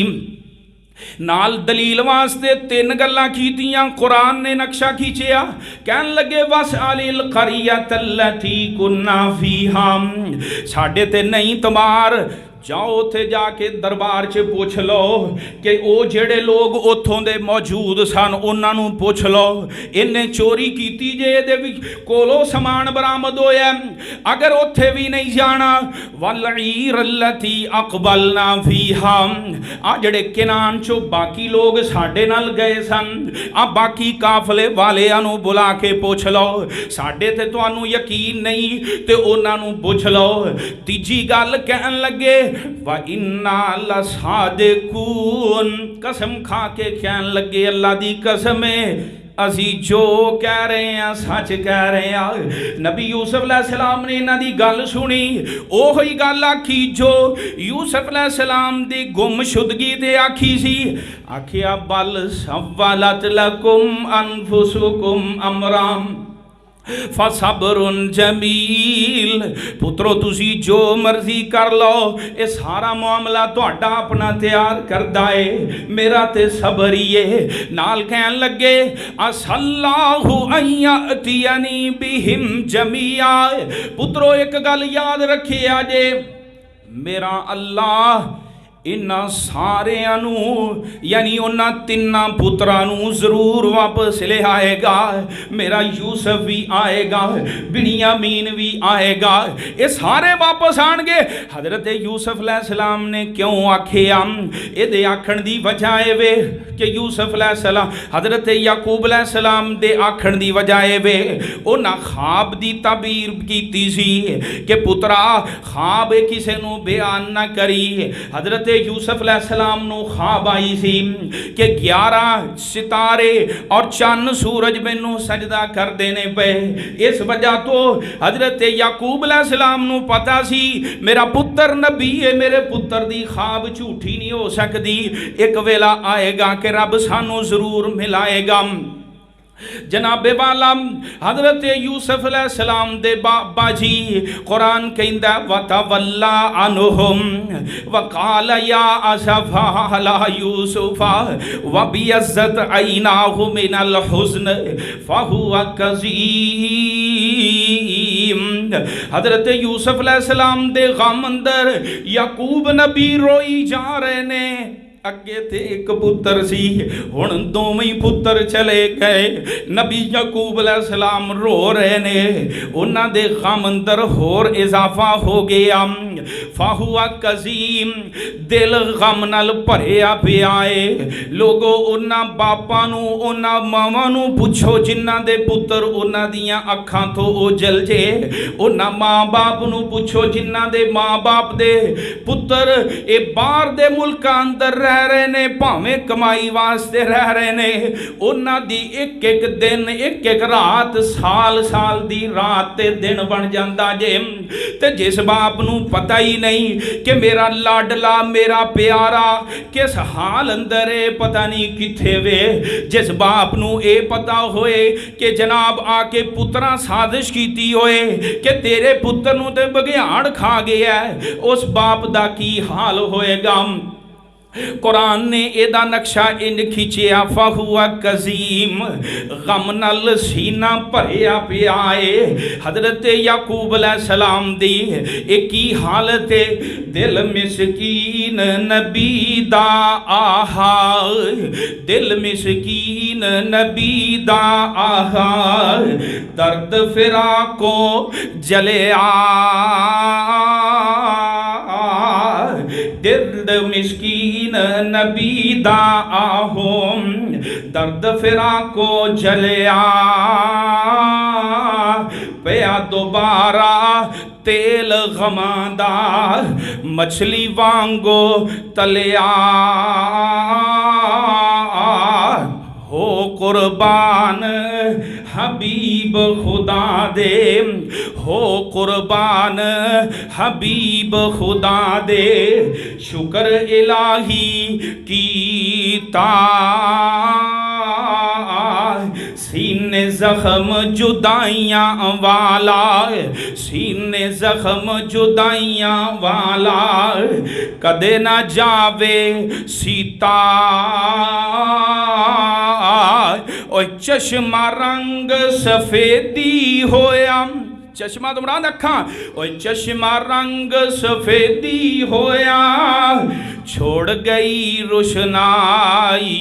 नाल दलील वास्ते तीन गल्लां कीतियां, कुरान ने नक्शा खींचिया, कहन लगे वस अलिल करियत लती कुन्ना फीहा, साडे ते नहीं तमार, जाओ उत्थे जाके दरबार च पुछ लो कि वो जेड़े लोग उथों दे मौजूद सन उन्हां नूं पुछ लो इन्हें चोरी कीती जे दे कोलों समान बरामद होया, अगर उत्थे भी नहीं जाना वल्ईर लती अकबलना फीहा, आ जेड़े किनान चो बाकी लोग साडे नाल गए सन आ बाकी काफले वालियां नूं बुला के पुछ लो, साडे ते तुहानूं यकीन नहीं ते उन्हां नूं पुछ लो। तीजी गल कहन लगे व इन्ना लसादिकून, कसम खा के कहन लगे अल्लाह दी कसम है असी जो कह रहे हैं सच कह रहे हैं। नबी यूसुफ अलैहिस्सलाम ने इन्हां दी गल सुनी, ओही गल आखी जो यूसुफ अलैहिस्सलाम दी गुमशुदगी ते आखी सी, आखिया बल सव्वलत लकुम अनफुसुकुम अमराम फसब्रुन जमील, पुत्रो तुसी जो मर्जी कर लो ये सारा मामला तुहाडा अपना तैयार करदा है, मेरा ते सबर ही है। नाल कहन लगे असल्लाहु अयतियनी बिहिम जमिया, पुत्रो एक गल याद रखिया जे मेरा अल्लाह इन्हां सारियां नूं यानी उन्हां तिन्नां पुत्रां नूं जरूर वापस ले आएगा, मेरा यूसुफ भी आएगा, बिन्यामीन भी आएगा, ये सारे वापस आएंगे। हजरत यूसुफ अलैहिस्सलाम ने क्यों आखिया, ये आखण दी वजह वे कि यूसुफ अलैहिस्सलाम हजरत याकूब अलैहिस्सलाम दे आखण दी वजह वे उन्हां ख्वाब दी ताबीर कीती सी कि पुत्रा ख्वाब किसे नूं बयान ना करी। हजरत यूसुफ अलैहिस्सलाम नूं ख्वाब आई सी कि 11 सितारे और चन्न सूरज मैनू सजदा कर देने पे, इस वजह तो हजरत याकूब अलैहिस्सलाम नूं पता सी मेरा पुत्र नबी है, मेरे पुत्र दी ख्वाब झूठी नहीं हो सकती, एक वेला आएगा कि रब सानू जरूर मिलाएगा। जनाबे वाला हजरत यूसुफ अलैहिस्सलाम दे बाबा जी कुरान कहंदा वतवल्ला अनहुम वकाल या असफा अला यूसुफा व बियज़्ज़त ऐनाहु मिनल हुज़्न फहुवा कज़ीम। हजरत यूसुफ अलैहिस्सलाम दे गम अंदर याकूब नबी रोई जा रहे ने, अगे ते एक पुत्र सी, हुण दोवें ही पुत्र चले गए। नबी याकूब अलैहिस्सलाम रो रहे ने, उन्हां दे गम अंदर होर इजाफा हो गया। फाहुआ कजीम, दिल गम नाल भरिया पिया है। लोगो उन्हां बापां नूं उन्हां मावां नूं पुछो जिन्हां दे पुत्र उन्हां दियां अखां तो ओझल जे। उन्हां मां बाप नूं पुछो जिन्हां दे मां बाप दे पुत्र ए बाहर दे मुल्कां अंदर रह रहे ने, भावें कमाई वास्ते रह रहे ने। उन्हां दी एक एक दिन एक एक रात साल साल दी रात ते दिन बन जांदा जे। ते जिस बाप नूं पता ही नहीं कि मेरा लाडला मेरा प्यारा किस हाल अंदर है, पता नहीं किथे वे। जिस बाप नूं ए पता होए कि जनाब आके पुत्रां साजिश कीती होए कि तेरे पुत्र नूं ते बघियाड़ खा गया है, उस बाप दा की हाल होएगा। कुरान ने एदा नक्शा इन खिंचिया, फाहुआ कजीम, गम नल सीना भरिया पिया है। हजरत याकूब अलैहिस्सलाम दी एक ही हालत है, दिल मिसकीन नबी दा आहा, दिल मिसकीन नबी दा आहा, दर्द फिराको जलिया, दिल मिस्कीन नबी दा आहो, दर्द फिराको जलिया, पिया दोबारा तेल गमादा, मछली वांगो तलिया, हो कुर्बान हबीब खुदा दे, हो कुर्बान हबीब खुदा दे, शुक्र इलाही कीता, सीने जख्म जुदाइयां वाला, सीने जख्म जुदाइयां वाला, कदे ना जावे सीता, और चश्मा रंग सफेदी होया, चश्मा तो मुराद अखा, और चश्मा रंग सफेदी होया, छोड़ गई रोशनाई,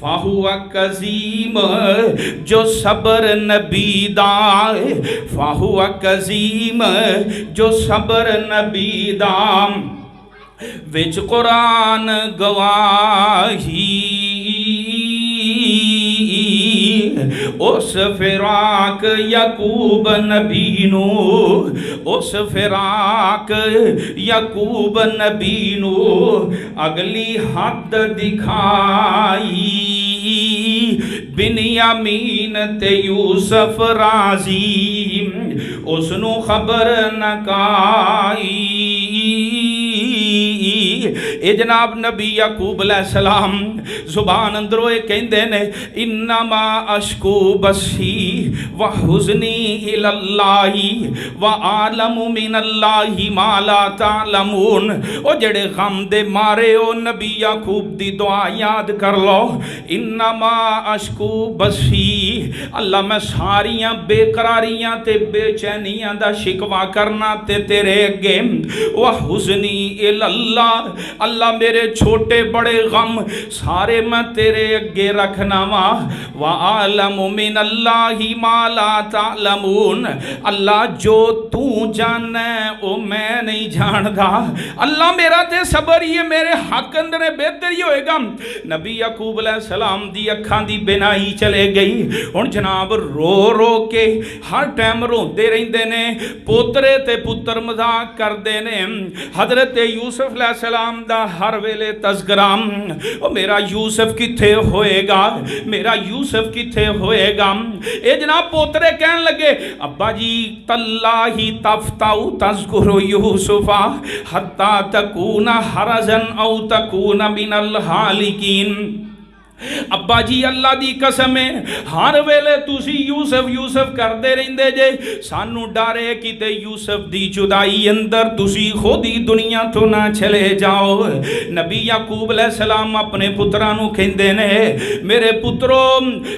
फाहुआ कजीम जो सबर नबी दा, फाहुआ कजीम जो सबर नबी दा, विच कुरान गवाही, उस फिराक याकूब नबी नू, उस फिराक याकूब नबी नू अगली हद दिखाई, बिन्यामीन ते यूसुफ राजी, उसनू खबर न काई। ए जनाब नबी याकूब अलैहिस्सलाम जुबान अंदरों ये कहंदे ने, इन्नमा अशकू बसी व हुज़नी इलल्लाही व आलमु मिनल्लाही मा ला तालमून। ओ जेड़े गम दे मारे ओ नबी याकूब दी दुआ याद कर लो, इन्नमा अशकू बसी, अल्लाह मैं सारियां बेकरारियां ते बेचैनियां दा शिकवा करना ते तेरे अगे, व हुज़नी इलल्लाह, अल्लाह मेरे छोटे बड़े गम सारे मैं तेरे अगे रखना वा, व आलमु मिनल्लाही मा ला तालमून, अल्लाह जो तू जाने ओ मैं नहीं जानदा, अल्लाह मेरा ते सबर ही है, मेरे हक अंदर बेहतर ही होएगा। नबी याकूब अलैहिस्सलाम दी अखां दी बिनाई चले गई। हुण जनाब रो रो के हर टाइम रोंदे रहिंदे ने, पोतरे ते पुत्र मजाक करदे ने। हजरत यूसुफ अलैहिस्सलाम दा हर वेले तज़किरा, ओ मेरा यूसुफ किथे होएगा, मेरा यूसुफ किथे होएगा। ए जनाब पोतरे कहन लगे, अब्बा जी तल्लाही तफ्ताउ तज़कुरु यूसुफा हत्ता तकूना हरजन औ तकूना मिनल हालिकीन। अब्बा जी अल्लाह दी कसम है हर वेले तुसी यूसुफ यूसुफ करते रहंदे जे, सानू डर है किते यूसुफ दी जुदाई अंदर तुसी खुद ही दुनिया तो ना चले जाओ। नबी याकूब अलैहिस्सलाम अपने पुत्रां नू कहंदे ने मेरे पुत्रो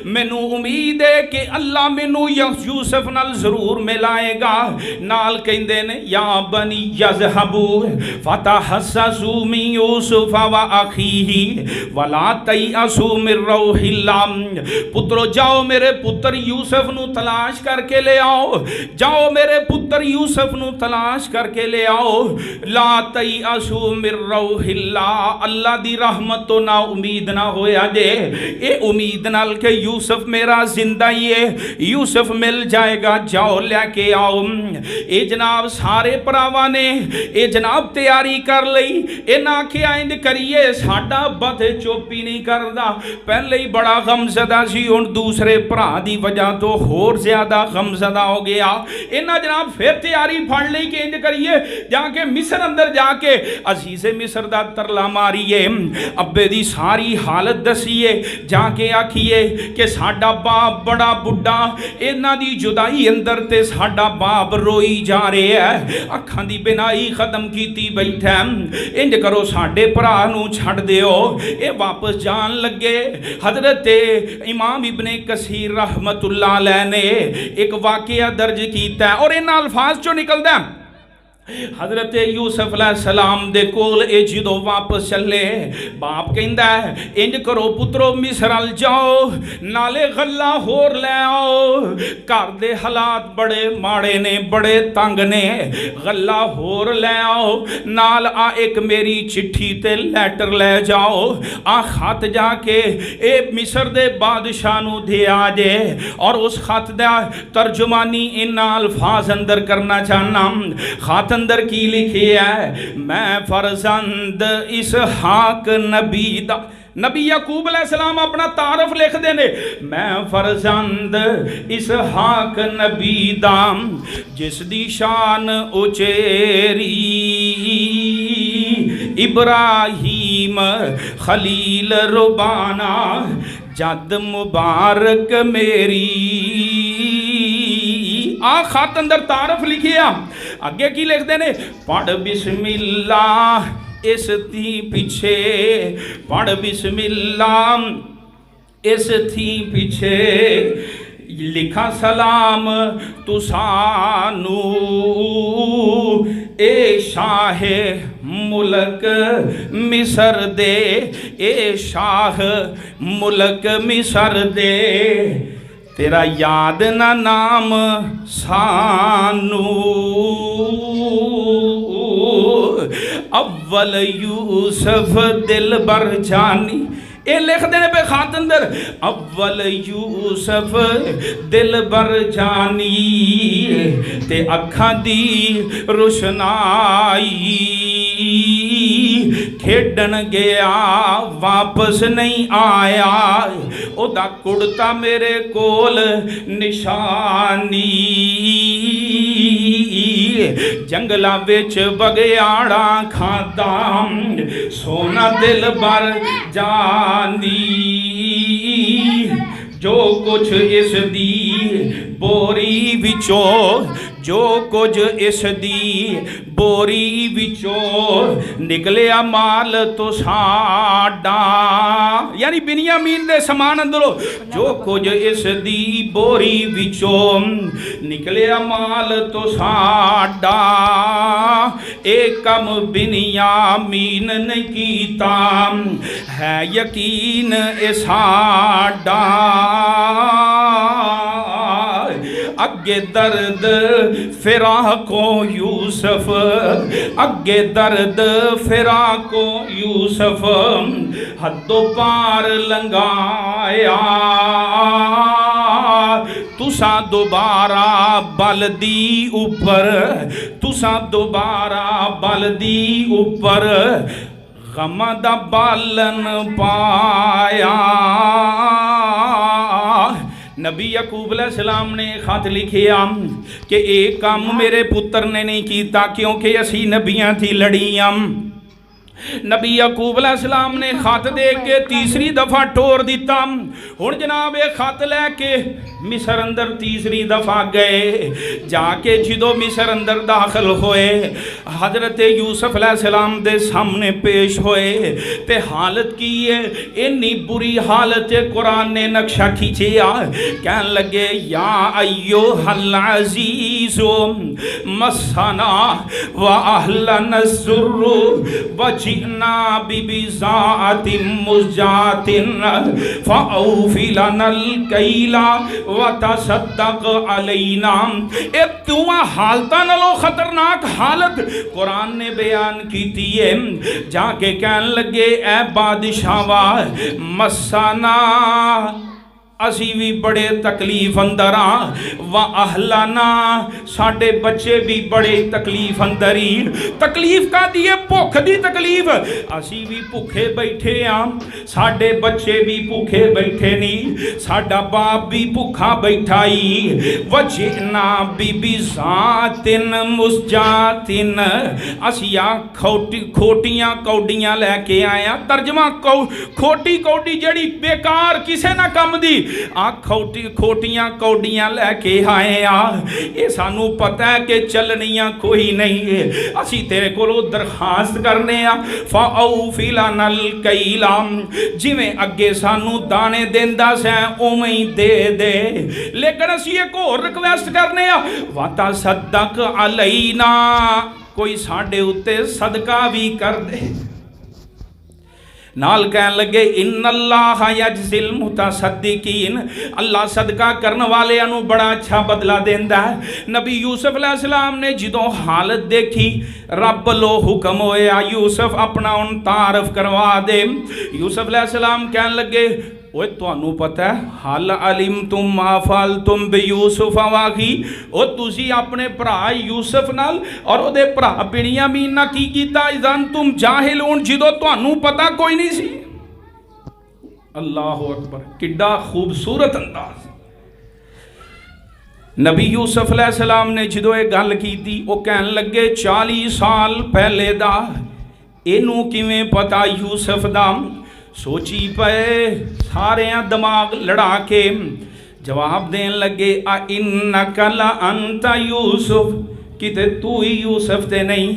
मैनू उम्मीद है कि अल्लाह मैनू यूसुफ नाल जरूर मिलाएगा। नाल कहंदे ने या बनी यज़हबू फतहस्ससू मिन यूसुफ व अखीही वला तयअसू मिर रौहिल्लाह। पुत्रो जाओ मेरे पुत्र यूसुफ नू तलाश करके ले आओ, जाओ मेरे पुत्र यूसुफ नू तलाश करके ले आओ। ला तयअसू मिर रौहिल्लाह, अल्लाह दी रहमत तो ना उम्मीद ना होया जे, ये उम्मीद नाल के यूसुफ मेरा जिंदा ही है, यूसुफ मिल जाएगा, जाओ लेके आओ। ये जनाब सारे भरावां ने ये जनाब तैयारी कर लई। इन्हां आखिया इंज करिए साडा बद चोपी नहीं करदा, पहले ही बड़ा गमज़दा सी, हुण दूसरे भरा दी वजह तो होर ज्यादा गमज़दा हो गया। इन्हां जनाब फिर तैयारी फड़ लई कि इंज करिए जाके मिस्र अंदर जाके अजीज़े मिस्र दा तरला मारीए, अब्बे दी सारी हालत दसीए, जाके आखिए कि साडा बाप बड़ा बुढ़ा, इन्हां दी जुदाई अंदर ते साडा बाप रोई जा रहा है, अखां दी बिनाई खत्म कीती बैठा, इंज करो साडे भरा नू छड्ड दिओ, ये वापस जान लगे। हजरत इमाम इब्ने कसीर रहमतुल्लाह अलैह ने एक वाकया दर्ज किया और इन अल्फाज चो निकलदा हजरत यूसुफ अलैहिस्सलाम दे कोल ए जदों वापस चले, बाप कहंदा है इंज करो पुत्रो मिस्र अल जाओ, नाले गल्ला होर ले आओ, घर दे हालात बड़े माड़े ने, बड़े तंग ने, गल्ला होर ले आओ, नाल आ एक मेरी चिट्ठी ते लैटर ले जाओ, आ खत जाके ए मिस्र दे बादशाह नू दे आ जे, और उस खत दा तर्जुमानी इन्हां अल्फाज अंदर करना चाहना। खत अंदर की लिखी है, मैं फरजंद इसहाक नबी दा, नबी याकूब अलैहिस्सलाम अपना तारफ लिखते ने, मैं फरजंद इसहाक नबी दा जिस दी शान उचेरी, इब्राहीम खलील रुबाना जद मुबारक मेरी। आ खत अंदर तारफ लिखिया, अगे की लिखते ने, पढ़ बिस्मिल्लाह इस थी पिछे, पढ़ बिस्मिल्लाह इस थी पिछे, लिखा सलाम तुसानू ए शाह मुल्क मिस्र दे, ए शाह मुल्क मिस्र दे, तेरा याद ना नाम सानू, अव्वल यूसुफ दिल बर जानी, ये लिख देने पे खात अंदर, अव्वल यूसुफ दिल बर जानी, ते अखा दी रोशनाई, खेडन गया वापस नहीं आया, ओदा कुड़ता मेरे कोल निशानी, जंगला विच बगियाड़ा खादा, सोना दिल बर जानी, जो कुछ इस दी बोरी विचों, जो कुछ इस दी बोरी विचों निकलिया माल तो साडा, यानी बिन्यामीन दे समान अंदरों जो कुछ इस दी बोरी विचों निकलिया माल तो साडा, एक कम बिन्यामीन ने कीता है यकीन ए साडा, अगे दर्द फिराको यूसुफ, अगे दर्द फिराको यूसुफ, हदों पार लंघाया, तुसा दोबारा बल दी ऊपर, तुसा दोबारा बल दी ऊपर, गम दा बालन पाया। नबी याकूब अलैहिस्सलाम ने खत लिखिया कि एक काम मेरे पुत्र ने नहीं किया, क्योंकि असी नबियां थी लड़ियां, नबी याकूब अलैहिस्सलाम ने खत दे के तीसरी दफ़ा टोर दिता। हुण जनाब ये खत लैके मिस्र अंदर तीसरी दफ़ा गए। जाके जो मिस्र अंदर दाखिल होए हज़रत यूसुफ अलैहिस्सलाम दे सामने पेश होए ते हालत की है, इन्नी बुरी हालत है। कुरान ने नक्शा खींचिया, कहन लगे या अय्युहल अज़ीज़ु मस्सना व अहलना ज़ुर्रु व जिना बिबिज़ातिन मुज़जातिन फ़अौफ़ि लनल कैला व तसद्दक़ अलैना। ए तुआ हालतां नालों खतरनाक हालत कुरान ने बयान की है। जाके कहन लगे ए बादशाह वा मस्साना असी भी बड़े तकलीफ अंदर हाँ, व अहलाना साडे बच्चे भी बड़े तकलीफ अंदर ही। तकलीफ का दिए भुख दी तकलीफ, असी भी भुखे बैठे हाँ, साडे बच्चे भी भुखे बैठे नहीं, साडा बाप भी भुखा बैठा ही। वजना बीबी ज़ातिन मुज़जातिन असिया खोटियां कौडियां लैके आया। तर्जमा खोटी कौडी जड़ी बेकार किसे ना कम दी आ खोटियां कौडियां लैके आए आ। ये सानू पता है कि चलनियां कोई नहीं है, असी तेरे कोलों दरखास्त करने आ फ़अौफ़ि लनल कैला, जिवें अगे सानू दाने देंदा सै उवें ही दे दे। लेकिन असी एक होर रिक्वेस्ट करने आ व तसद्दक़ अलैना, कोई साडे उत्ते सदका भी कर दे। नाल कहन लगे इन्नल्लाह यजज़िल मुतसद्दिकीन, अल्लाह सदका करने वाले नूं बड़ा अच्छा बदला देंदा है। नबी यूसुफ अलैहिस्सलाम ने जदों हालत देखी, रब लो हुक्म होया यूसुफ अपना उन तारफ करवा दे। यूसुफ अलैहिस्सलाम कहन लगे ओए तुहानू पता है हल अलिम तुम माफल तुम बे यूसुफ वाही, ओ तुसी अपने भरा यूसुफ नाल और ओदे भरा बिन्यामीन नाल की कीता, इज़न तुम जाहिलून जदों तुहानू पता कोई नहीं सी। अल्लाहु अकबर, किड्डा खूबसूरत अंदाज। नबी यूसुफ अलैहिस्सलाम ने जदों ये गल कीती ओ कहन लगे 40 साल पहले दा इनू किवें पता यूसुफ दा। सोची पे सारे दिमाग लड़ा के जवाब देन लगे आ इन्नका ला अंता यूसुफ, किते तू ही यूसुफ ते नहीं।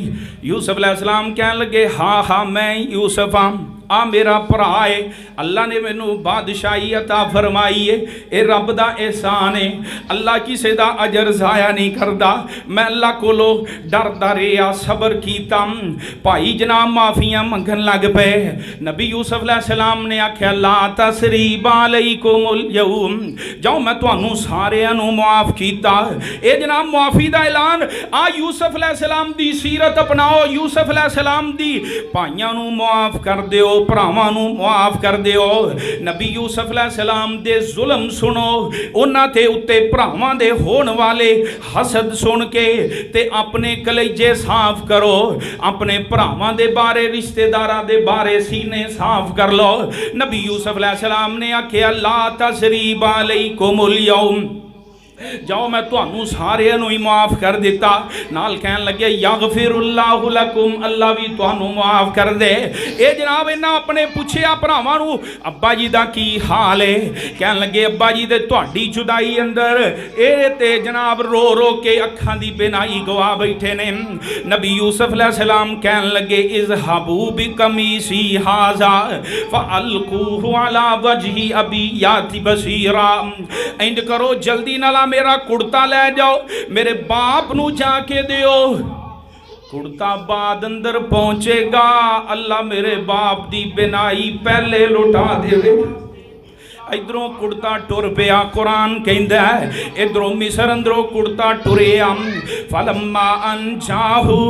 यूसुफ अलैहिस्सलाम कहन लगे हाँ हाँ मैं यूसुफ हाँ, आ मेरा भरा है, अल्लाह ने मैनू बादशाही अता फरमाई है, ये रब दा एहसान है, अल्लाह किसी दा अजर जाया नहीं करता। मैं अल्लाह कोलो डरदा रहा सबर कीता। भाई जनाब माफियां मंगन लग पे। नबी यूसुफ अलैहिस्सलाम ने आख्या ला तसरीबा अलैकुमुल यौम, जाओ मैं तुहानू सारियां नू मुआफ कीता। ए जनाब मुआफी दा ऐलान आ यूसुफ अलैहिस्सलाम दी सीरत अपनाओ। यूसुफ अलैहिस्सलाम दी भाइयां नू मुआफ कर दिओ, भरावां नू मुआफ कर दिओ। नबी यूसुफ अलैहिस्सलाम दे जुल्म सुनो, उन्हां ते उत्ते भरावां दे होण वाले हसद सुन के ते अपने कलेजे साफ करो, अपने भरावां दे बारे रिश्तेदारां दे बारे सीने साफ कर लो। नबी यूसुफ अलैहिस्सलाम ने आख्या ला तसरीबा अलैकुमुल यौम, जाओ मैं तुहानू सारियां नू ही माफ कर दिता। नाल कहन लगे यगफिरुल्लाहु लकुम, अल्लाह भी तुहानू माफ कर दे। ए जनाब इन्हां अपने पुछया भरावां नू अब्बा जी दा की हाल है। कहन लगे अब्बा जी दे तुहाडी जुदाई अंदर ए ते जनाब रो रो के अखां दी बिनाई गवा बैठे ने। नबी यूसुफ अलैहिस्सलाम कहन लगे इज़हबू बिकमीसी हाज़ा फ़अल्कूहु अला वजही अबी याति बसीरा, इंज करो जल्दी नाल मेरा कुर्ता ले जाओ, मेरे बाप नू जाके दियो। कुर्ता बाद अंदर पहुंचेगा, अल्लाह मेरे बाप दी बिनाई पहले लुटा देवेगा। इधरों कुर्ता टुर पिया, कुरान कहंदा है इधरों मिस्र अंदरों कुर्ता टुरिया। फलम्मा अनजाहु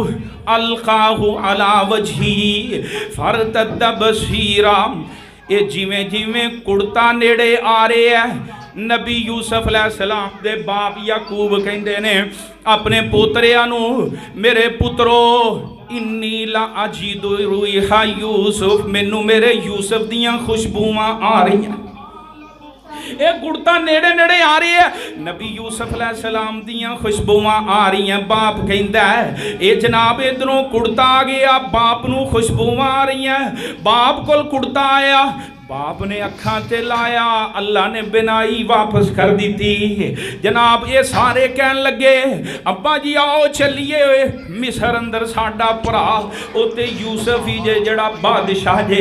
अलकाहु अला वजही फरतद्द बसीरा। ये जिवें जिवें कुर्ता नेड़े आ रहे है, नबी यूसुफ अलैहिस्सलाम दे बाप याकूब कहंदे ने अपने पोतरिਆਂ ਨੂੰ मेरे पुत्रो इन्नी ला अजीदु रूहा यूसुफ, मैनू मेरे यूसुफ दियां खुशबूआं आ रही हैं। ये गुड़ता नेड़े नेड़े आ रही है। नबी यूसुफ अलैहिस्सलाम दियां खुशबुआं आ रही हैं। बाप कहता है ये जनाब इधरों कुड़ता आ गया, बाप नूं खुशबुआं आ रही हैं। बाप कोल कुड़ता आया, बाप ने अखां ते लाया, अल्लाह ने बिनाई वापस कर दी थी। जनाब ये सारे कहन लगे अब्बा जी आओ चलिए मिस्र अंदर साडा भरा उत्ते यूसुफ ही जे जड़ा बादशाह जे।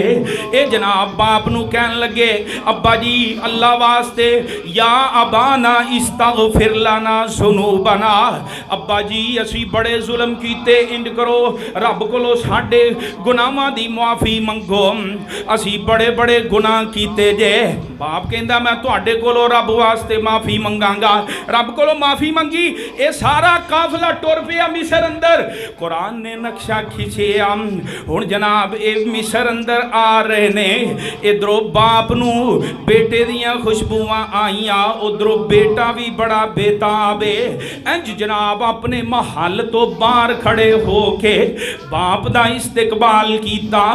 ये जनाब बाप नू कहन लगे अब्बा जी अल्लाह वास्ते या अबाना इस्तगफिर लना ज़ुनूबना, अब्बा जी असी बड़े जुल्म कीते, इंज करो रब कोलों साडे गुनाहां दी मुआफ़ी मंगो, असी बड़े बड़े गुनाह कीते जे। बाप कहंदा मैं तुहाडे कोलों रब वास्ते माफ़ी मंगांगा। रब कोलों माफ़ी मंगी, ये सारा काफिला टुर पिया मिस्र अंदर। कुरान ने नक्शा खिंचिया, हुण जनाब ये मिस्र अंदर आ रहे ने। इधरों बाप नू बेटे दियां खुशबुआं आईयां, उधरों बेटा भी बड़ा बेताब है। इंज जनाब अपने महल तो बाहर खड़े होके बाप दा इस्तकबाल कीता,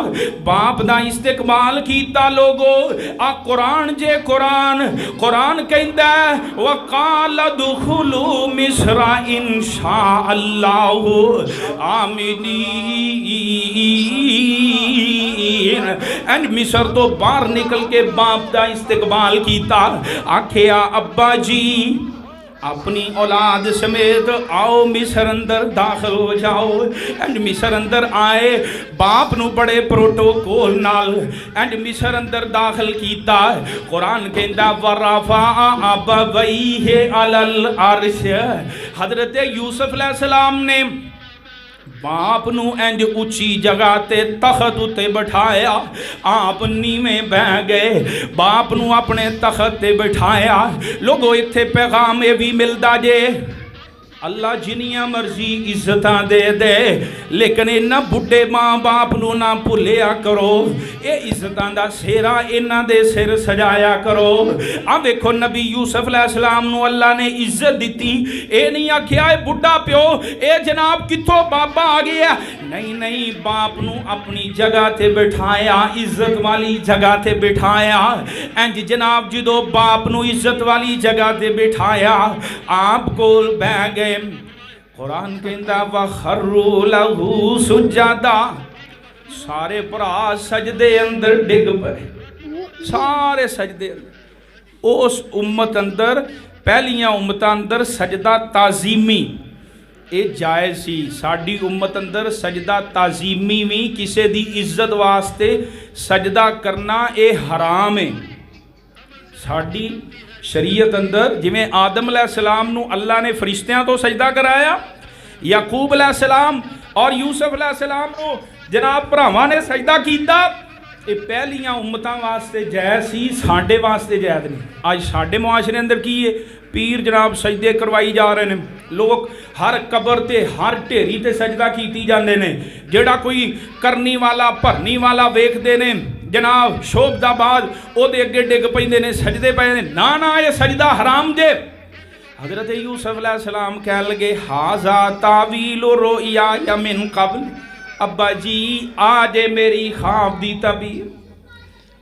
बाप दा इस्तकबाल कीता। लोगो आ कुरान जे कुरान, कुरान कहंदा वकाल दुखुलू मिस्र इंशा अल्लाहु आमीनीन। एंड मिस्र तो बाहर निकल के बाप दा इस्तकबाल कीता, आखिया अब्बा जी अपनी औलाद समेत आओ मिस्र अंदर दाखिल हो जाओ। एंड मिस्र अंदर आए, बाप नू बड़े प्रोटोकॉल नाल एंड मिस्र अंदर दाखिल कीता। कुरान कहंदा वरफा अबवैहि अलल अर्श, हजरत यूसुफ अलैहिस्सलाम ने बाप नू इंज उची जगह ते तखत उत्ते बिठाया, आप नीवें बह गए, बाप नू अपने तखत ते बिठाया। लोगो इत्थे पैगाम ये भी मिलदा जे अल्लाह जिन्नियां मर्जी इज्जतां दे दे, लेकिन इन्हां बुढ़े माँ बाप नू ना भुलिया करो। ये इज्जतां दा सेरा इन्हां दे सिर सजाया करो। आ वेखो नबी यूसुफ अलैहिस्सलाम नू अल्लाह ने इज्जत दिती। ये नहीं आख्या बुढ़ा प्यो ये जनाब कित्थों बाबा आ गया, नहीं नहीं, बाप नू अपनी जगह ते बिठाया, इज्जत वाली जगह ते बिठाया। इंज जनाब जदों बाप नू इज्जत वाली जगह ते बिठाया, आप कोल बह गए। कुरान कहंदा वखर्रू लहू सुजादा, सारे भरा सजदे अंदर डिग पए, सारे सजदे अंदर। उस उम्मत अंदर पहलियां उम्मतां अंदर सजदा ताजीमी ये जायज़ सी, साडी उम्मत अंदर सजदा ताजीमी भी किसी दी इज्जत वास्ते सजदा करना ये हराम है। साडी शरीयत अंदर जिवें आदम अलैहिस्सलाम नू अल्लाह ने फरिश्तियां तो सजदा कराया, याकूब अलैहिस्सलाम और यूसुफ अलैहिस्सलाम नू जनाब भरावां ने सजदा कीता। ये पहलियां उम्मतां वास्ते जायज़ सी, साडे वास्ते जायज़ नहीं। अज साडे मुआशरे अंदर की है, पीर जनाब सजदे करवाई जा रहे हैं, लोग हर कबर ते हर ढेरी ते सजदा कीती जांदे ने। जेड़ा कोई करनी वाला भरनी वाला वेखदे ने जनाब शोभदाबाद ओदे अगे डिग पैंदे ने, सजदे पे ने। ना ना ये सजदा हराम जे। हजरत यूसुफ अलैहिस्सलाम कह लगे हाजा तावील रोया मिन कबल, अब्बा जी आज मेरी ख्वाब दी तबीर।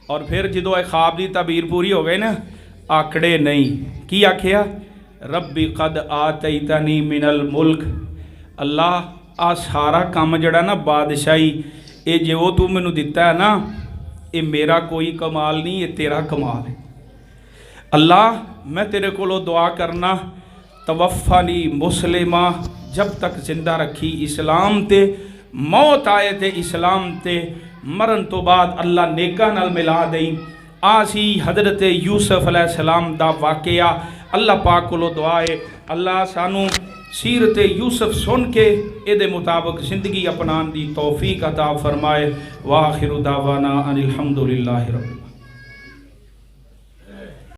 और फिर जो ख्वाब दी तबीर पूरी हो गई ना, आकड़े नहीं की आखिया रब्बी कद आतैतनी मिनल मुल्क, अल्लाह आ सारा काम जड़ा ना बादशाही ये जो तू मैनू दिता है ना, ये मेरा कोई कमाल नहीं, ये तेरा कमाल है। अल्लाह मैं तेरे कोलों दुआ करना तवफ़नी मुस्लिमा, जब तक जिंदा रखी इस्लाम ते, मौत आए थे इस्लाम ते, मरन तो बाद अल्लाह नेका नाल मिला दई। आसी हजरत यूसुफ अलैहिस्सलाम दा वाक़या अल्लाह पाक कोलों दुआ है अल्लाह सानू सीरत यूसुफ सुन के इहदे मुताबिक जिंदगी अपनाने दी तौफीक अता फरमाए। वाखिरु दावाना अनिल हम्दुलिल्लाहि रब्बिल